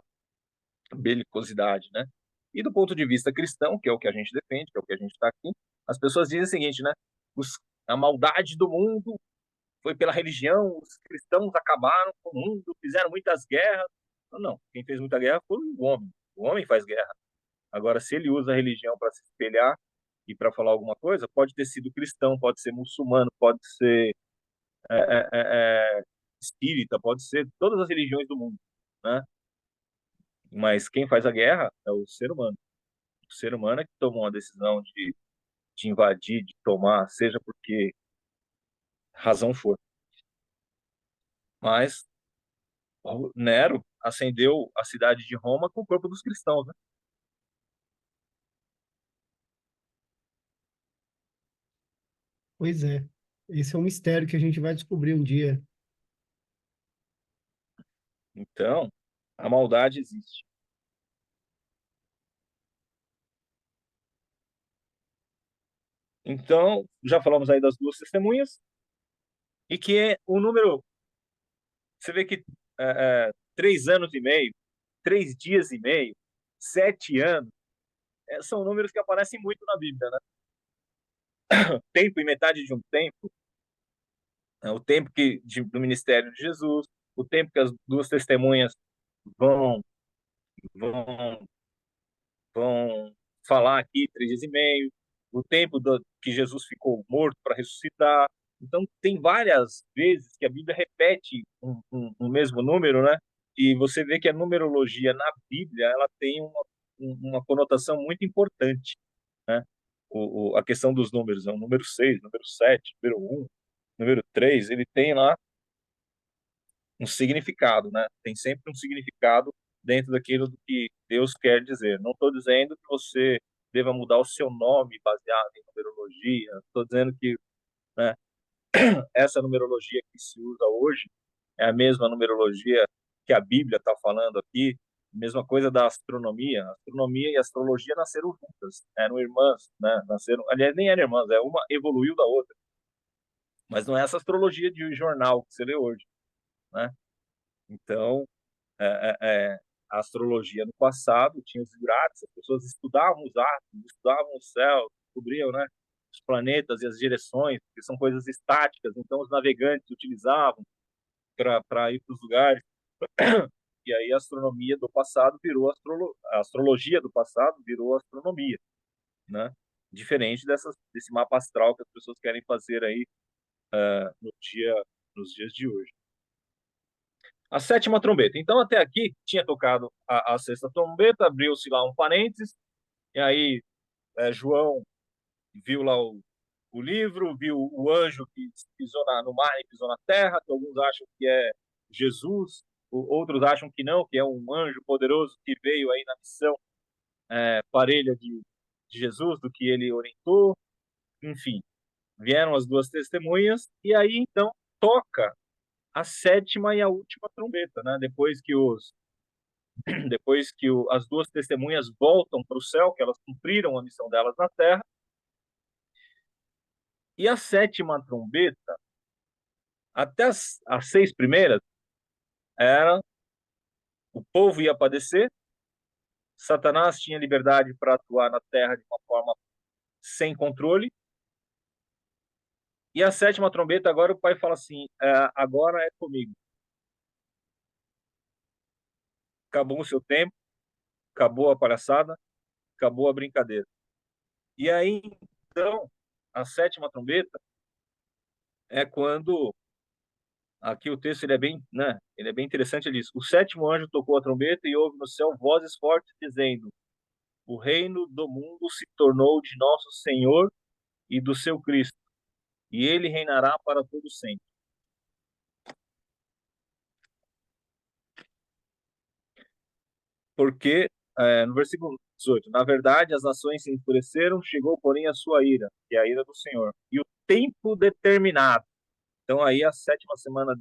belicosidade, né? E do ponto de vista cristão, que é o que a gente defende, que é o que a gente está aqui, as pessoas dizem o seguinte, né? A maldade do mundo foi pela religião, os cristãos acabaram com o mundo, fizeram muitas guerras. Não, quem fez muita guerra foi o homem. O homem faz guerra. Agora, se ele usa a religião para se espelhar e para falar alguma coisa, pode ter sido cristão, pode ser muçulmano, pode ser espírita, pode ser todas as religiões do mundo, né? Mas quem faz a guerra é o ser humano. O ser humano é que tomou uma decisão de invadir, de tomar, seja por que razão for. Mas Nero acendeu a cidade de Roma com o corpo dos cristãos, né? Pois é. Esse é um mistério que a gente vai descobrir um dia. Então, a maldade existe. Então, já falamos aí das duas testemunhas, e que é o número, você vê que 3 anos e meio, 3 dias e meio, 7 anos, são números que aparecem muito na Bíblia, né? Tempo e metade de um tempo, o tempo do ministério de Jesus, o tempo que as duas testemunhas vão, vão, vão falar aqui, 3 dias e meio, o tempo que Jesus ficou morto para ressuscitar. Então, tem várias vezes que a Bíblia repete um mesmo número, né? E você vê que a numerologia na Bíblia ela tem uma conotação muito importante, né? A questão dos números, o número 6, número 7, número 1, número 3, ele tem lá um significado, né? Tem sempre um significado dentro daquilo do que Deus quer dizer. Não estou dizendo que você deva mudar o seu nome baseado em numerologia. Estou dizendo que, né, essa numerologia que se usa hoje é a mesma numerologia que a Bíblia está falando aqui. Mesma coisa da astronomia. A astronomia e a astrologia nasceram juntas, eram irmãs, né? Nasceram, aliás, nem eram irmãs, uma evoluiu da outra. Mas não é essa astrologia de jornal que você lê hoje, né? Então, é, é, é, a astrologia no passado tinha os buracos, as pessoas estudavam os astros, estudavam o céu, descobriam, né, os planetas e as direções, que são coisas estáticas, então os navegantes utilizavam para ir para os lugares. E aí a astronomia do passado virou a astrologia do passado virou astronomia, né? Diferente desse mapa astral que as pessoas querem fazer aí no dia, nos dias de hoje. A sétima trombeta. Então, até aqui, tinha tocado a sexta trombeta, abriu-se lá um parênteses, e aí João viu lá o livro, viu o anjo que pisou no mar e pisou na terra, que alguns acham que é Jesus, outros acham que não, que é um anjo poderoso que veio aí na missão parelha de Jesus, do que ele orientou, enfim. Vieram as duas testemunhas, e aí então toca a sétima e a última trombeta, né? Depois que as duas testemunhas voltam para o céu, que elas cumpriram a missão delas na terra, e a sétima trombeta, até as seis primeiras, era o povo ia padecer, Satanás tinha liberdade para atuar na terra de uma forma sem controle, e a sétima trombeta, agora o pai fala assim: agora é comigo. Acabou o seu tempo, acabou a palhaçada, acabou a brincadeira. E aí, então, a sétima trombeta é quando, aqui o texto ele é bem, né, ele é bem interessante, ele diz: o sétimo anjo tocou a trombeta e houve no céu vozes fortes dizendo: o reino do mundo se tornou de nosso Senhor e do seu Cristo, e ele reinará para todo sempre. Porque, no versículo 18, na verdade as nações se enfureceram, chegou porém a sua ira, que é a ira do Senhor, e o tempo determinado. Então aí a 70ª semana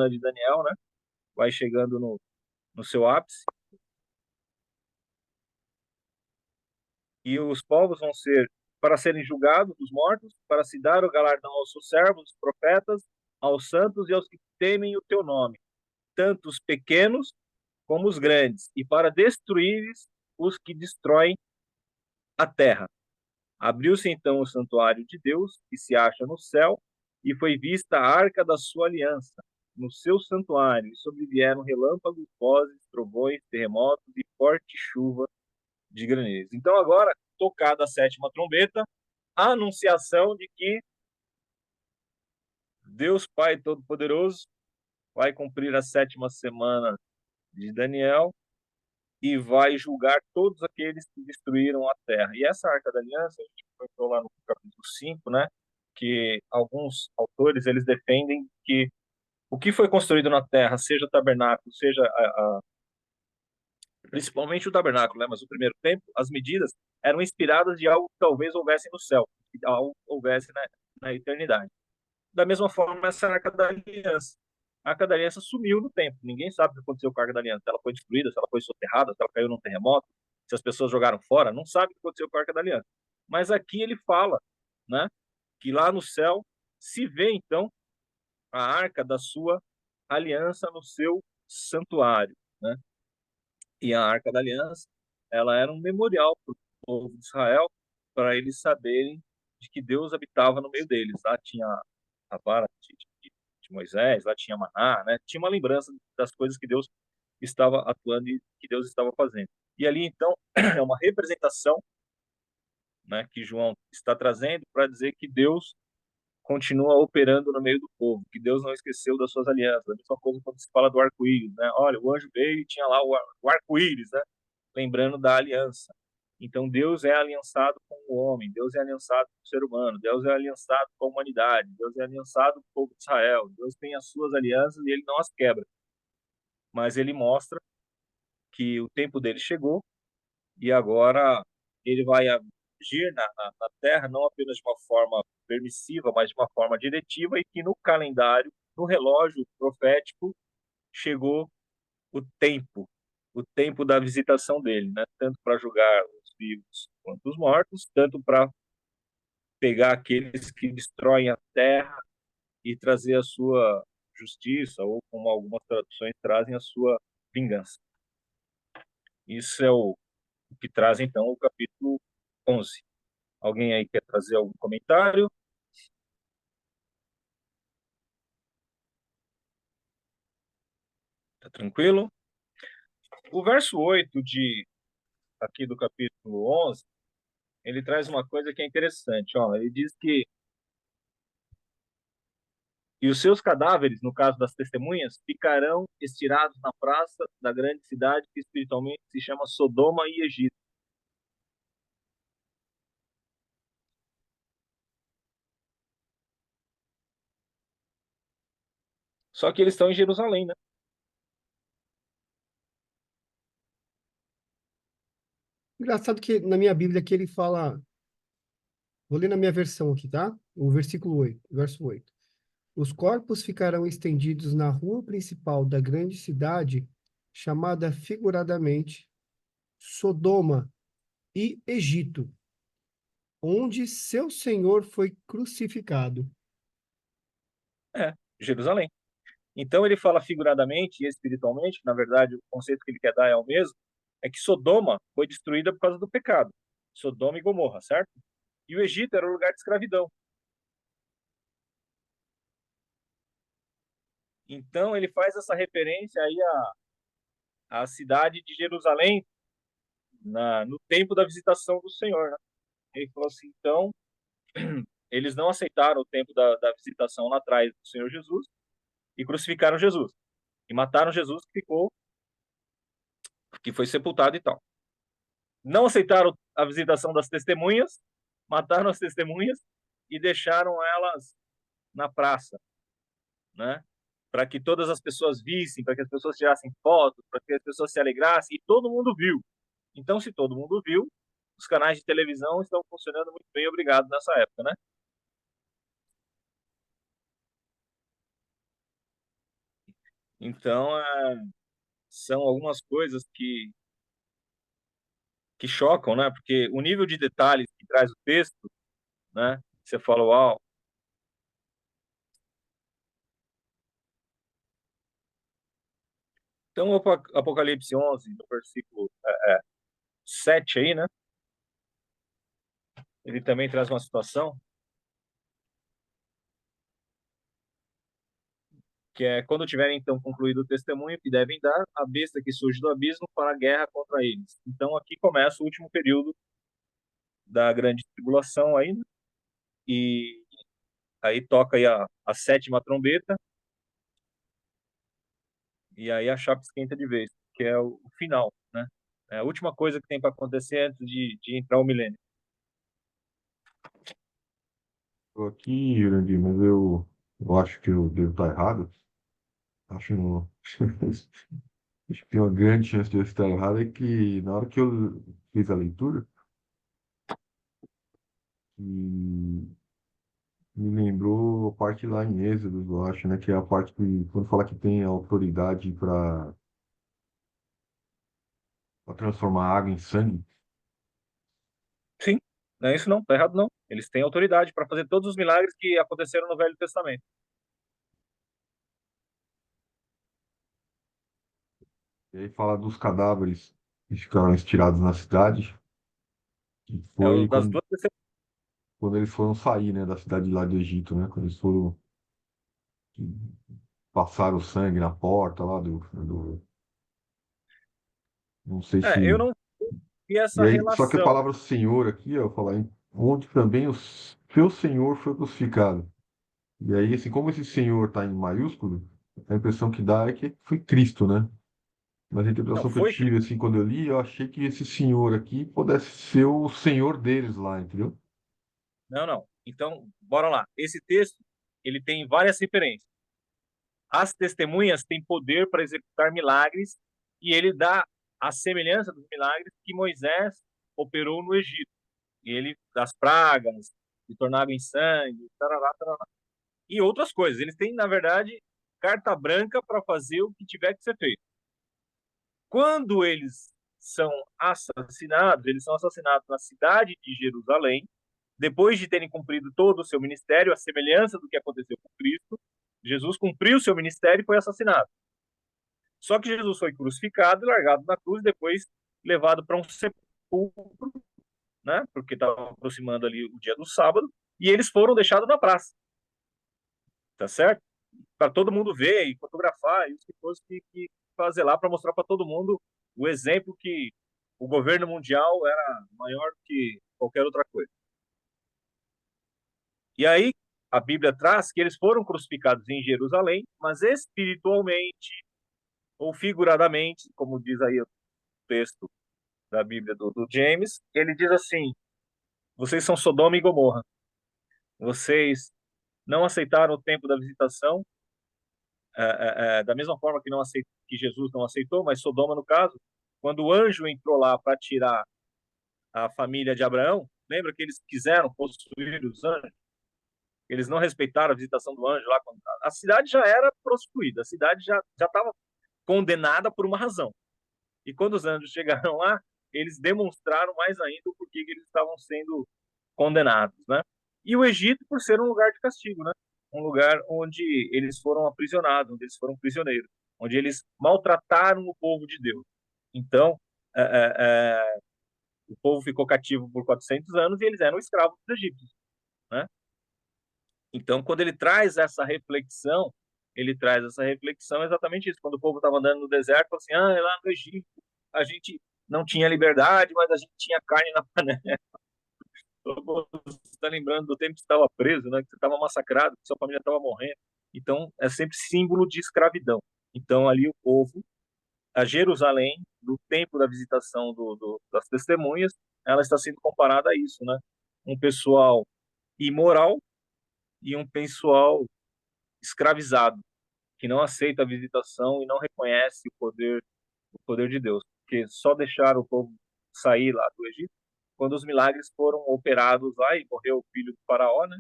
de Daniel, né, vai chegando no seu ápice, e os povos vão ser para serem julgados, os mortos, para se dar o galardão aos seus servos, os profetas, aos santos e aos que temem o teu nome, tanto os pequenos como os grandes, e para destruíres os que destroem a terra. Abriu-se então o santuário de Deus, que se acha no céu, e foi vista a arca da sua aliança no seu santuário, e sobrevieram relâmpagos, vozes, trovões, terremotos e forte chuva de granizo. Então agora, tocada a sétima trombeta, a anunciação de que Deus Pai Todo-Poderoso vai cumprir a sétima semana de Daniel e vai julgar todos aqueles que destruíram a terra. E essa Arca da Aliança, a gente comentou lá no capítulo 5, né, que alguns autores eles defendem que o que foi construído na terra, seja o tabernáculo, seja principalmente o tabernáculo, né, mas o primeiro templo, as medidas eram inspiradas de algo que talvez houvesse no céu, que algo houvesse na eternidade. Da mesma forma, essa Arca da Aliança. A Arca da Aliança sumiu no tempo. Ninguém sabe o que aconteceu com a Arca da Aliança. Se ela foi destruída, se ela foi soterrada, se ela caiu num terremoto, se as pessoas jogaram fora. Não sabe o que aconteceu com a Arca da Aliança. Mas aqui ele fala, né, que lá no céu se vê, então, a Arca da sua aliança no seu santuário, né? E a Arca da Aliança, ela era um memorial para o povo de Israel, para eles saberem de que Deus habitava no meio deles. Lá tinha a vara de Moisés, lá tinha maná, né? Tinha uma lembrança das coisas que Deus estava atuando e que Deus estava fazendo. E ali, então, é uma representação, né, que João está trazendo para dizer que Deus continua operando no meio do povo, que Deus não esqueceu das suas alianças. A mesma coisa quando se fala do arco-íris, né? Olha, o anjo veio e tinha lá o arco-íris, né? Lembrando da aliança. Então Deus é aliançado com o homem, Deus é aliançado com o ser humano, Deus é aliançado com a humanidade, Deus é aliançado com o povo de Israel. Deus tem as suas alianças e ele não as quebra. Mas ele mostra que o tempo dele chegou e agora ele vai agir na terra não apenas de uma forma permissiva, mas de uma forma diretiva, e que no calendário, no relógio profético, chegou o tempo da visitação dele, né? Tanto para julgar os vivos quanto os mortos, tanto para pegar aqueles que destroem a terra e trazer a sua justiça, ou como algumas traduções trazem, a sua vingança. Isso é o que traz, então, o capítulo 11. Alguém aí quer trazer algum comentário? Tá tranquilo? O verso 8 aqui do capítulo 11, ele traz uma coisa que é interessante. Ó, ele diz que e os seus cadáveres, no caso das testemunhas, ficarão estirados na praça da grande cidade que espiritualmente se chama Sodoma e Egito. Só que eles estão em Jerusalém, né? Engraçado que na minha Bíblia aqui ele fala, vou ler na minha versão aqui, tá? O versículo 8, verso 8. Os corpos ficarão estendidos na rua principal da grande cidade, chamada figuradamente Sodoma e Egito, onde seu Senhor foi crucificado. Jerusalém. Então ele fala figuradamente e espiritualmente, que na verdade o conceito que ele quer dar é o mesmo, é que Sodoma foi destruída por causa do pecado. Sodoma e Gomorra, certo? E o Egito era o lugar de escravidão. Então ele faz essa referência aí à cidade de Jerusalém no tempo da visitação do Senhor, né? Ele falou assim, então eles não aceitaram o tempo da visitação lá atrás do Senhor Jesus e crucificaram Jesus. E mataram Jesus que foi sepultado e tal. Não aceitaram a visitação das testemunhas, mataram as testemunhas e deixaram elas na praça, né? Para que todas as pessoas vissem, para que as pessoas tirassem fotos, para que as pessoas se alegrassem, e todo mundo viu. Então, se todo mundo viu, os canais de televisão estão funcionando muito bem, obrigado, nessa época, né? Então, são algumas coisas que chocam, né? Porque o nível de detalhes que traz o texto, né? Você fala, uau. Então, o Apocalipse 11, no versículo 7 aí, né? Ele também traz uma situação que é quando tiverem então concluído o testemunho que devem dar, a besta que surge do abismo fará guerra contra eles. Então aqui começa o último período da grande tribulação aí, né? E aí toca aí a sétima trombeta e aí a chapa esquenta de vez, que é o final, né? É a última coisa que tem para acontecer antes de entrar o milênio. Tô aqui, Jurandir, mas eu acho que eu devo estar errado. Acho, acho que tem uma grande chance de eu estar errado, é que na hora que eu fiz a leitura, e me lembrou a parte lá em Êxodo, eu acho, né? Que é a parte que, quando fala que tem autoridade para transformar água em sangue. Sim, não é isso não, tá errado não. Eles têm autoridade para fazer todos os milagres que aconteceram no Velho Testamento. E aí fala dos cadáveres que ficaram estirados na cidade, que É o foi das duas. quando eles foram sair, né, da cidade lá do Egito, né? Quando eles foram passar o sangue na porta lá não sei Eu se. não vi E essa aí, só que a relação. palavra Senhor aqui, ó, fala onde também o seu Senhor foi crucificado. E aí, assim, como esse Senhor está em maiúsculo, a impressão que dá é que foi Cristo, né? Mas a Não, interpretação que eu foi tive, assim, quando eu li, eu achei que esse Senhor aqui pudesse ser o Senhor deles lá, entendeu? Não, não. Então, bora lá. Esse texto, ele tem várias referências. As testemunhas têm poder para executar milagres e ele dá a semelhança dos milagres que Moisés operou no Egito. Ele das pragas, de tornar água em sangue, tarará, tarará, e outras coisas. Eles têm, na verdade, carta branca para fazer o que tiver que ser feito. Quando eles são assassinados na cidade de Jerusalém, depois de terem cumprido todo o seu ministério, a semelhança do que aconteceu com Cristo. Jesus cumpriu o seu ministério e foi assassinado. Só que Jesus foi crucificado e largado na cruz, depois levado para um sepulcro, né? Porque estava aproximando ali o dia do sábado, e eles foram deixados na praça, tá certo? Para todo mundo ver e fotografar, e os que fosse que fazer lá para mostrar para todo mundo o exemplo que o governo mundial era maior que qualquer outra coisa. E aí a Bíblia traz que eles foram crucificados em Jerusalém, mas espiritualmente ou figuradamente, como diz aí o texto da Bíblia do James, ele diz assim: vocês são Sodoma e Gomorra. Vocês não aceitaram o tempo da visitação, da mesma forma que que Jesus não aceitou, mas Sodoma no caso, quando o anjo entrou lá para tirar a família de Abraão, lembra que eles quiseram possuir os anjos? Eles não respeitaram a visitação do anjo lá. A cidade já era prostituída, a cidade já estava condenada por uma razão. E quando os anjos chegaram lá, eles demonstraram mais ainda o porquê que eles estavam sendo condenados, né? E o Egito por ser um lugar de castigo, né? Um lugar onde eles foram aprisionados, onde eles foram prisioneiros, onde eles maltrataram o povo de Deus. Então, é, o povo ficou cativo por 400 anos e eles eram escravos dos egípcios, né? Então, quando ele traz essa reflexão exatamente isso. Quando o povo estava andando no deserto, falou assim: ah, lá no Egito a gente não tinha liberdade, mas a gente tinha carne na panela. Você está lembrando do tempo que você estava preso, né? Que você estava massacrado, que sua família estava morrendo. Então, é sempre símbolo de escravidão. Então, ali o povo, a Jerusalém, do tempo da visitação das testemunhas, ela está sendo comparada a isso, né? Um pessoal imoral e um pessoal escravizado, que não aceita a visitação e não reconhece o poder de Deus, porque só deixaram o povo sair lá do Egito quando os milagres foram operados lá e morreu o filho do faraó, né?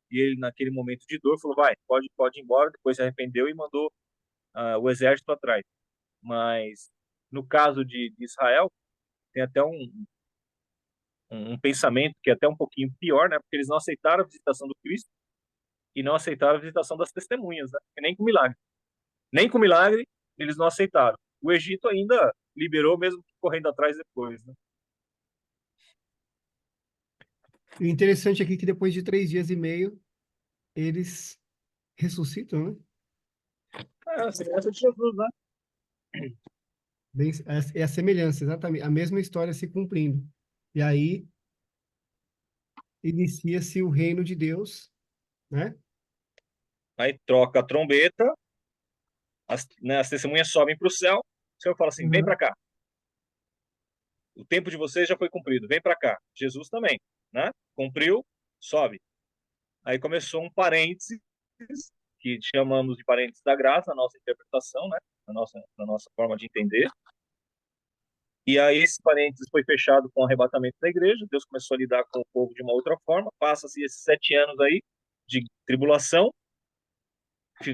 E ele, naquele momento de dor, falou: vai, pode ir embora. Depois se arrependeu e mandou o exército atrás. Mas no caso de Israel, tem até um pensamento que é até um pouquinho pior, né? Porque eles não aceitaram a visitação do Cristo e não aceitaram a visitação das testemunhas, né? Nem com milagre. Nem com milagre eles não aceitaram. O Egito ainda liberou, mesmo correndo atrás depois, né? E o interessante aqui é que depois de 3 dias e meio, eles ressuscitam, né? É a semelhança de Jesus, né? Bem, é a semelhança, exatamente. A mesma história se cumprindo. E aí inicia-se o reino de Deus, né? Aí troca a trombeta, as testemunhas sobem para o céu, o Senhor fala assim: vem Uhum. para cá. O tempo de vocês já foi cumprido, vem para cá. Jesus também, né? Cumpriu, sobe. Aí começou um parênteses, que chamamos de parênteses da graça, na nossa interpretação, né? Na nossa forma de entender. E aí esse parênteses foi fechado com o arrebatamento da igreja. Deus começou a lidar com o povo de uma outra forma. Passa-se esses 7 anos aí de tribulação.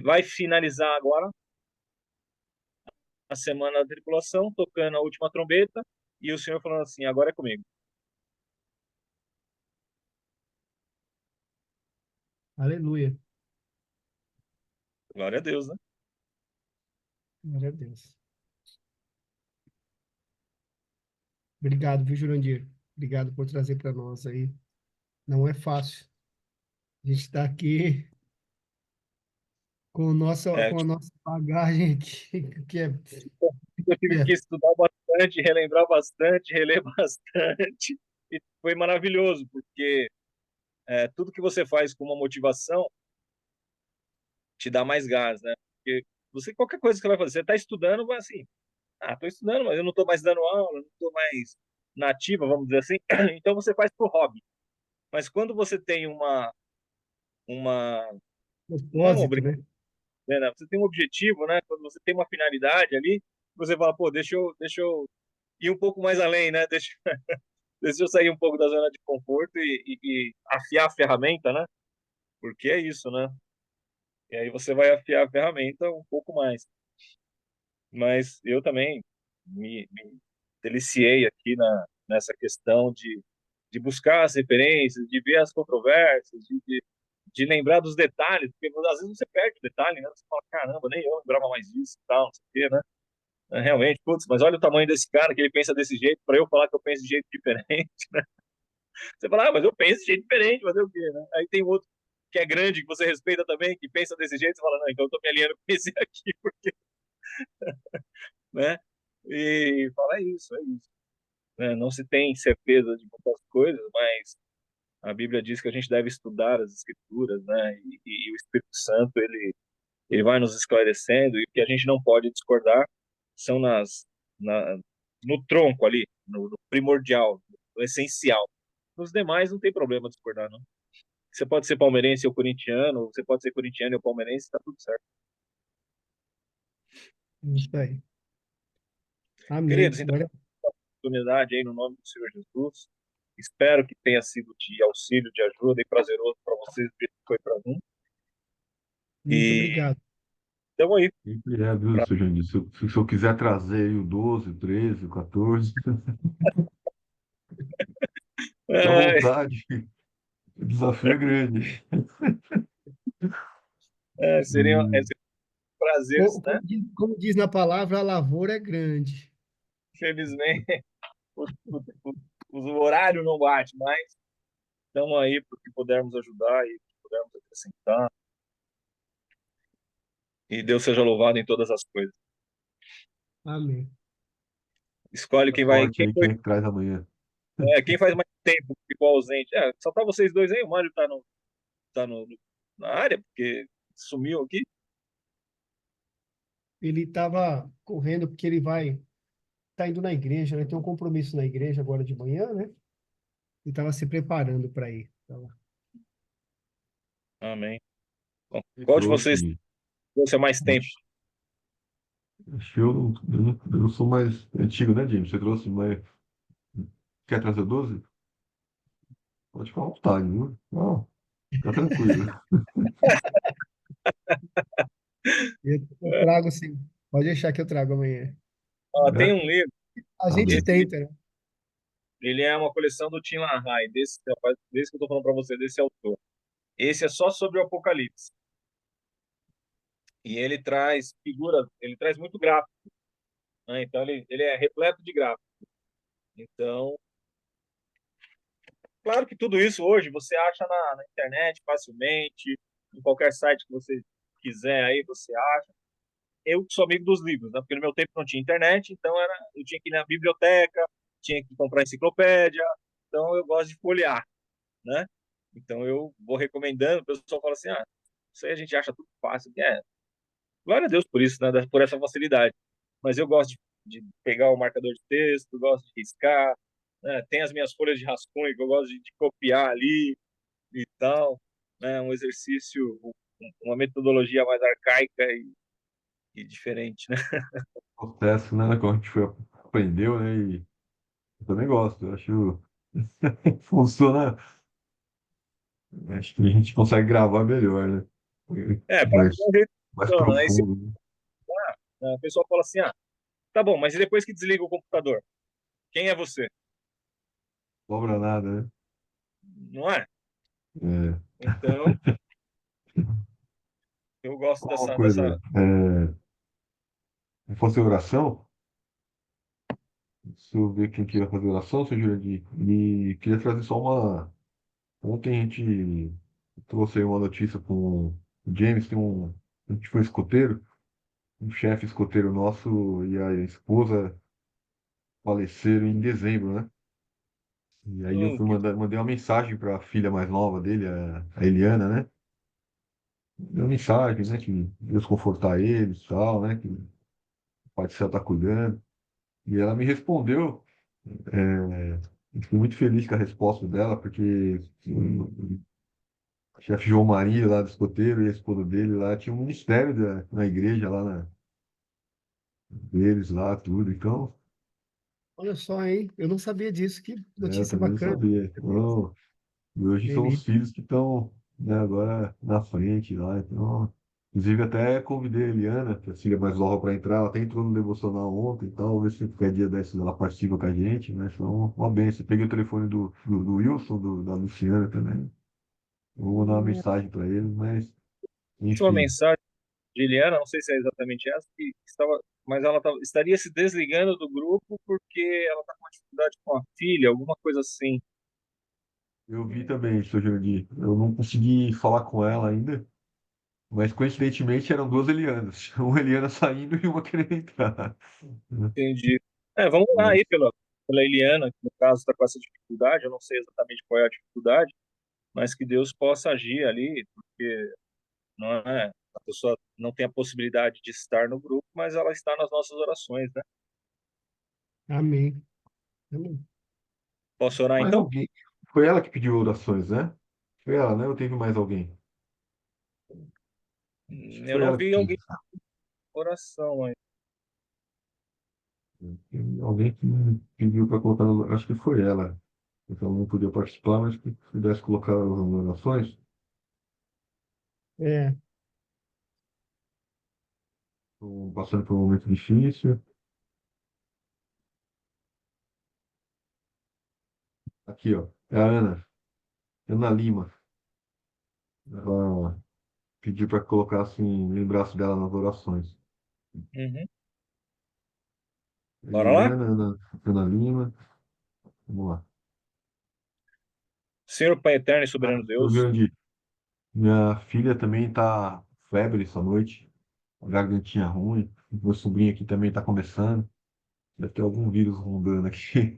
Vai finalizar agora a semana da tribulação, tocando a última trombeta, e o Senhor falando assim: agora é comigo. Aleluia. Glória a Deus, né? Glória a Deus. Obrigado, viu, Jurandir? Obrigado por trazer para nós aí. Não é fácil. A gente está aqui É, com a nossa bagagem aqui, que é, eu que tive é que estudar bastante, relembrar bastante, reler bastante, e foi maravilhoso, porque tudo que você faz com uma motivação te dá mais gás, né? Porque qualquer coisa que você vai fazer, você está estudando, vai assim: ah, estou estudando, mas eu não estou mais dando aula, não estou mais na ativa, vamos dizer assim. Então você faz por hobby. Mas quando você tem uma não é uma propósito, obrigação, né? né? Você tem um objetivo, né? Quando você tem uma finalidade ali, você fala: pô, deixa eu ir um pouco mais além, né? Deixa eu sair um pouco da zona de conforto e afiar a ferramenta, né? Porque é isso, né? E aí você vai afiar a ferramenta um pouco mais. Mas eu também me deliciei aqui nessa questão de buscar as referências, de ver as controvérsias, de lembrar dos detalhes, porque às vezes você perde o detalhe, né? Você fala: caramba, nem eu lembrava mais disso e tal, não sei o quê, né? Realmente, putz, mas olha o tamanho desse cara, que ele pensa desse jeito, para eu falar que eu penso de jeito diferente. Você fala: ah, mas eu penso de jeito diferente, fazer o quê, né? Aí tem outro que é grande, que você respeita também, que pensa desse jeito, você fala: não, então eu tô me alinhando com esse aqui, porque, né? E fala: é isso, é isso. Né? Não se tem certeza de muitas coisas, mas a Bíblia diz que a gente deve estudar as Escrituras, né? E o Espírito Santo, ele vai nos esclarecendo, e o que a gente não pode discordar são na, no tronco ali, no primordial, no essencial. Nos demais não tem problema discordar, não. Você pode ser palmeirense ou corintiano, você pode ser corintiano ou palmeirense, tá tudo certo. Isso aí. Queridos, Amém. então, Glória. oportunidade aí no nome do Senhor Jesus. Espero que tenha sido de auxílio, de ajuda e prazeroso para vocês, do jeito que foi para mim. Muito E obrigado. estamos aí. Sempre é, viu, seu Jandir? Se eu quiser trazer aí o 12, o 13, o 14, fica à É, vontade. O desafio é grande. seria um prazer, né? Como diz na palavra, a lavoura é grande. Infelizmente, o horário não bate, mas estamos aí para que pudermos ajudar e pudermos acrescentar. E Deus seja louvado em todas as coisas. Amém. Escolhe Boa quem vai, sorte aí, quem é que traz amanhã? quem faz mais tempo que ficou ausente. Só para vocês dois aí, o Mário está tá no, na área, porque sumiu aqui. Ele estava correndo porque ele tá indo na igreja, né? Tem um compromisso na igreja agora de manhã, né? Ele estava se preparando para ir. Amém. Bom, Você qual de vocês trouxe. trouxe há mais tempo? Acho que eu não sou mais antigo, né, James? Você trouxe, mas quer trazer 12? Pode ficar à vontade, viu? Não, fica tranquilo. Eu trago sim. Pode deixar que eu trago amanhã. Tem É? um livro, A Tá gente bem. tenta, né? ele é uma coleção do Tim LaHaye, desse que eu estou falando para você, desse autor. Esse é só sobre o Apocalipse. E ele traz figuras, ele traz muito gráfico, né? Então ele é repleto de gráfico. Então, claro que tudo isso hoje você acha na internet facilmente, em qualquer site que você quiser aí você acha. Eu sou amigo dos livros, né? Porque no meu tempo não tinha internet, então eu tinha que ir na biblioteca, tinha que comprar enciclopédia, então eu gosto de folhear, né? Então eu vou recomendando, o pessoal fala assim, isso aí a gente acha tudo fácil. Glória a Deus por isso, né? Por essa facilidade. Mas eu gosto de pegar o marcador de texto, gosto de riscar, né? Tem as minhas folhas de rascunho que eu gosto de copiar ali e tal, né? Um exercício, uma metodologia mais arcaica e diferente, né? Processo, né? Como a gente aprendeu, né? E eu também gosto. Eu acho funciona. Acho que a gente consegue gravar melhor, né? Para Mais, um jeito que mais funciona, né? E se profundo, né? o pessoal fala assim, tá bom, mas e depois que desliga o computador? Quem é você? Sobra nada, né? Não é? É. Então, eu gosto Fala uma dessa... coisa. Se fosse oração, deixa eu ver quem queria fazer oração, seu Jurandir. E queria trazer só uma. Ontem a gente trouxe aí uma notícia com o James, a gente foi escoteiro, um chefe escoteiro nosso e a esposa faleceram em dezembro, né? E aí eu Oh, fui mandei uma mensagem para a filha mais nova dele, a Eliana, né? Deu uma mensagem, né? Que Deus confortar eles e tal, né? Que o Pai do Céu tá cuidando. E ela me respondeu. Eu fiquei muito feliz com a resposta dela, porque o chefe João Maria, lá do escoteiro, e a esposa dele lá, tinha um ministério na igreja lá deles lá, tudo. Então, Olha só, hein? Eu não sabia disso. Que eu notícia também não bacana. sabia. Então, e hoje são os Feliz. filhos que estão, né, agora na frente lá. Então, inclusive, até convidei a Eliana, que é a filha mais nova, para entrar. Ela até entrou no devocional ontem e tal. Ver se qualquer dia desses ela participa com a gente, né? Então, uma benção. Peguei o telefone do Wilson, da Luciana também. Vou mandar uma mensagem para ele, mas, última enfim. mensagem de Eliana, não sei se é exatamente essa, que estava, mas estaria se desligando do grupo porque ela está com uma dificuldade com a filha, alguma coisa assim. Eu vi também, seu Jurandir. Eu não consegui falar com ela ainda, mas coincidentemente eram duas Elianas. Uma Eliana saindo e uma querendo entrar. Entendi. Vamos lá aí Mas pela Eliana, que no caso está com essa dificuldade, eu não sei exatamente qual é a dificuldade, mas que Deus possa agir ali, porque não é, a pessoa não tem a possibilidade de estar no grupo, mas ela está nas nossas orações, né? Amém. Amém. Posso orar mais então? alguém. Foi ela que pediu orações, né? Foi ela, né? Ou teve mais alguém? Acho que Eu foi não ela que vi pediu. alguém em oração aí. Alguém que pediu para colocar no. Acho que foi ela. então não podia participar, mas se pudesse colocar as orações. É, Estou passando por um momento difícil. Aqui, ó, é a Ana Lima. Ela pediu para colocar assim, lembrasse dela nas orações. Uhum. Bora lá? Eliana, Ana Lima, vamos lá. Senhor Pai eterno e Ah, soberano tô Deus, vendo. Minha filha também tá febre essa noite, gargantinha ruim. Meu sobrinho aqui também tá começando. Deve ter algum vírus rondando aqui.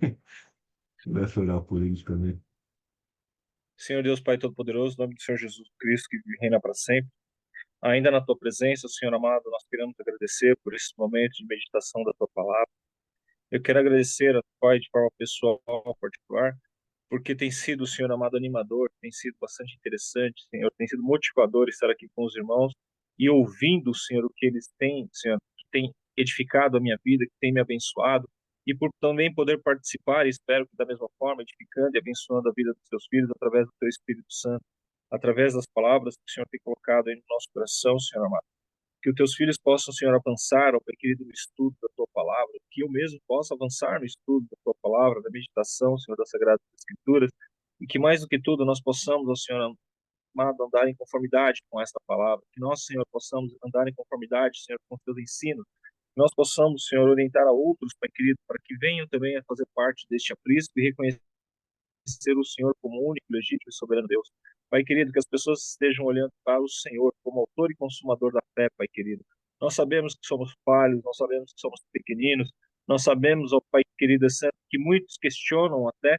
Se pudesse orar por eles também. Senhor Deus Pai Todo-Poderoso, em nome do Senhor Jesus Cristo, que reina para sempre. Ainda na tua presença, Senhor amado, nós queremos te agradecer por esse momento de meditação da tua palavra. Eu quero agradecer a Pai de forma pessoal, particular, porque tem sido, Senhor amado, animador, tem sido bastante interessante, Senhor, tem sido motivador estar aqui com os irmãos e ouvindo, Senhor, o que eles têm, Senhor, que tem edificado a minha vida, que tem me abençoado, e por também poder participar, e espero que da mesma forma, edificando e abençoando a vida dos teus filhos através do teu Espírito Santo, através das palavras que o Senhor tem colocado aí no nosso coração, Senhor amado. Que os teus filhos possam, Senhor, avançar, ó Pai querido, no estudo da tua palavra, que eu mesmo possa avançar no estudo da tua palavra, da meditação, Senhor, das Sagradas Escrituras, e que mais do que tudo nós possamos, ó Senhor amado, andar em conformidade com esta palavra, que nós, Senhor, possamos andar em conformidade, Senhor, com os teus ensinos, que nós possamos, Senhor, orientar a outros, Pai querido, para que venham também a fazer parte deste aprisco e reconhecer o Senhor como único, legítimo e soberano Deus. Pai querido, que as pessoas estejam olhando para o Senhor como autor e consumador da fé, Pai querido. Nós sabemos que somos falhos, nós sabemos que somos pequeninos, nós sabemos, ó Pai querido, é certo que muitos questionam até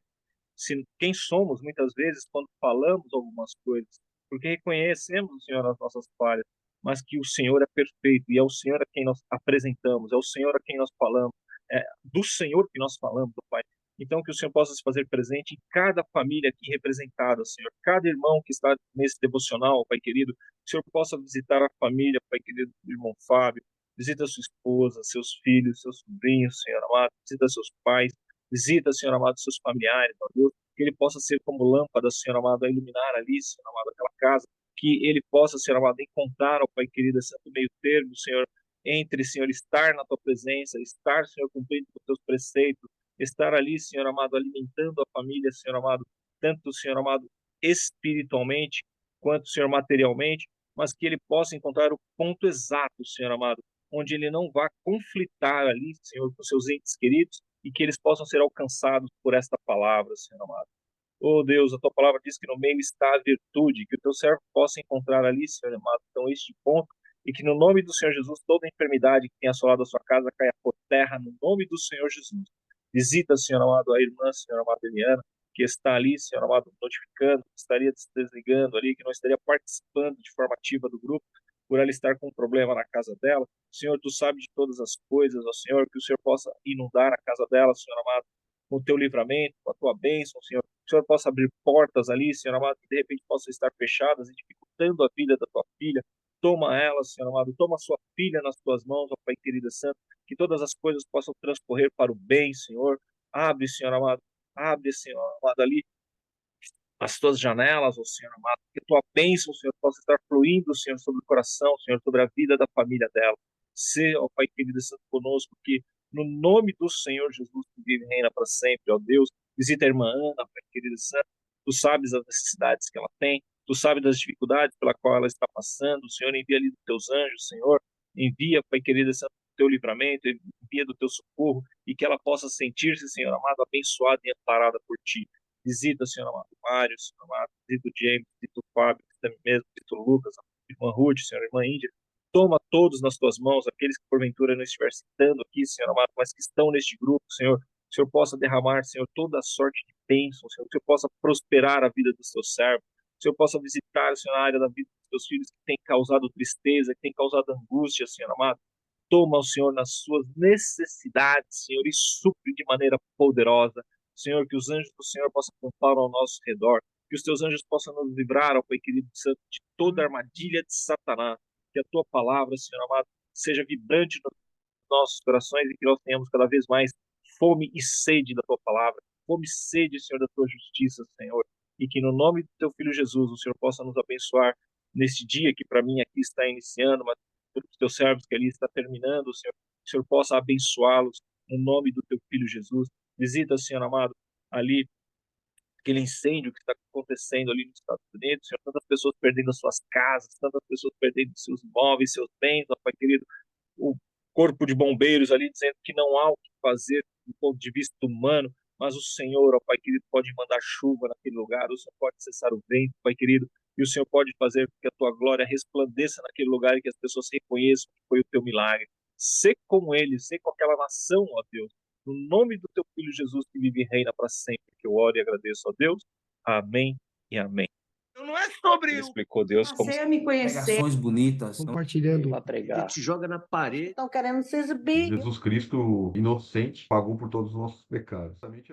quem somos muitas vezes quando falamos algumas coisas, porque reconhecemos, Senhor, as nossas falhas, mas que o Senhor é perfeito e é o Senhor a quem nós apresentamos, é o Senhor a quem nós falamos, é do Senhor que nós falamos, ó Pai. Então, que o Senhor possa se fazer presente em cada família aqui representada, Senhor. Cada irmão que está nesse devocional, Pai querido, que o Senhor possa visitar a família, Pai querido, do irmão Fábio, visita sua esposa, seus filhos, seus sobrinhos, Senhor amado, visita seus pais, visita, Senhor amado, seus familiares, ó Deus, que ele possa ser como lâmpada, Senhor amado, a iluminar ali, Senhor amado, aquela casa, que ele possa, Senhor amado, encontrar, ó Pai querido, esse meio termo, Senhor, entre, Senhor, estar na tua presença, estar, Senhor, cumprindo os teus preceitos, estar ali, Senhor amado, alimentando a família, Senhor amado, tanto, Senhor amado, espiritualmente, quanto, Senhor, materialmente, mas que ele possa encontrar o ponto exato, Senhor amado, onde ele não vá conflitar ali, Senhor, com seus entes queridos, e que eles possam ser alcançados por esta palavra, Senhor amado. Oh Deus, a tua palavra diz que no meio está a virtude, que o teu servo possa encontrar ali, Senhor amado, então este ponto, e que no nome do Senhor Jesus, toda enfermidade que tenha assolado a sua casa caia por terra, no nome do Senhor Jesus. Visita, Senhor amado, a irmã, Senhor amado, Eliana, que está ali, Senhor amado, notificando, que estaria se desligando ali, que não estaria participando de forma ativa do grupo, por ela estar com um problema na casa dela. Senhor, tu sabes de todas as coisas, ó Senhor, que o Senhor possa inundar a casa dela, Senhor amado, com o teu livramento, com a tua bênção, Senhor. Que o Senhor possa abrir portas ali, Senhor amado, que de repente possam estar fechadas e dificultando a vida da tua filha. Toma ela, Senhor amado, toma a sua filha nas tuas mãos, ó Pai querido e santo, que todas as coisas possam transcorrer para o bem, Senhor. Abre, Senhor amado, abre, Senhor amado, ali as tuas janelas, ó Senhor amado, que a tua bênção, Senhor, possa estar fluindo, Senhor, sobre o coração, Senhor, sobre a vida da família dela. Se, ó Pai querido, santo conosco, que no nome do Senhor Jesus, que vive e reina para sempre, ó Deus, visita a irmã Ana, Pai querido santo, tu sabes as necessidades que ela tem, tu sabes das dificuldades pela qual ela está passando, Senhor, envia ali dos teus anjos, Senhor, envia, Pai querido santo, do teu livramento, envia do teu socorro, e que ela possa sentir-se, Senhor amado, abençoada e amparada por ti. Visita, Senhor amado, Mário, Senhor amado, visita o James, visita o Fábio, visita mesmo, visita o Lucas, a irmã Ruth, Senhor, a irmã Índia. Toma todos nas tuas mãos, aqueles que porventura não estiver citando aqui, Senhor amado, mas que estão neste grupo, Senhor. Que o Senhor possa derramar, Senhor, toda a sorte de bênção, Senhor. Que o Senhor possa prosperar a vida dos teus servos. Que o Senhor possa visitar, Senhor, a área da vida dos teus filhos que tem causado tristeza, que tem causado angústia, Senhor amado. Toma o Senhor nas suas necessidades, Senhor, e supre de maneira poderosa. Senhor, que os anjos do Senhor possam acampar ao nosso redor, que os teus anjos possam nos livrar, ó Pai querido santo, de toda armadilha de Satanás, que a tua palavra, Senhor amado, seja vibrante nos nossos corações e que nós tenhamos cada vez mais fome e sede da tua palavra, fome e sede, Senhor, da tua justiça, Senhor. E que no nome do teu filho Jesus, o Senhor possa nos abençoar neste dia que para mim aqui está iniciando, mas para os teus servos que ali está terminando, Senhor, que o Senhor possa abençoá-los no nome do teu filho Jesus. Visita, Senhor amado, ali aquele incêndio que está acontecendo ali nos Estados Unidos, Senhor, tantas pessoas perdendo as suas casas, tantas pessoas perdendo seus imóveis, seus bens, ó Pai querido, o corpo de bombeiros ali dizendo que não há o que fazer do ponto de vista humano, mas o Senhor, ó Pai querido, pode mandar chuva naquele lugar, o Senhor pode cessar o vento, Pai querido, e o Senhor pode fazer com que a tua glória resplandeça naquele lugar e que as pessoas reconheçam que foi o teu milagre. Sê com eles, sê com aquela nação, ó Deus, no nome do teu Filho Jesus que vive e reina para sempre, que eu oro e agradeço a Deus. Amém e amém. Então não é sobre Ele o explicou Deus como Você a me conhecer. Pregações bonitas. Compartilhando Para que pregar. te joga na parede. Estão querendo se exibir. Jesus Cristo, inocente, pagou por todos os nossos pecados. Justamente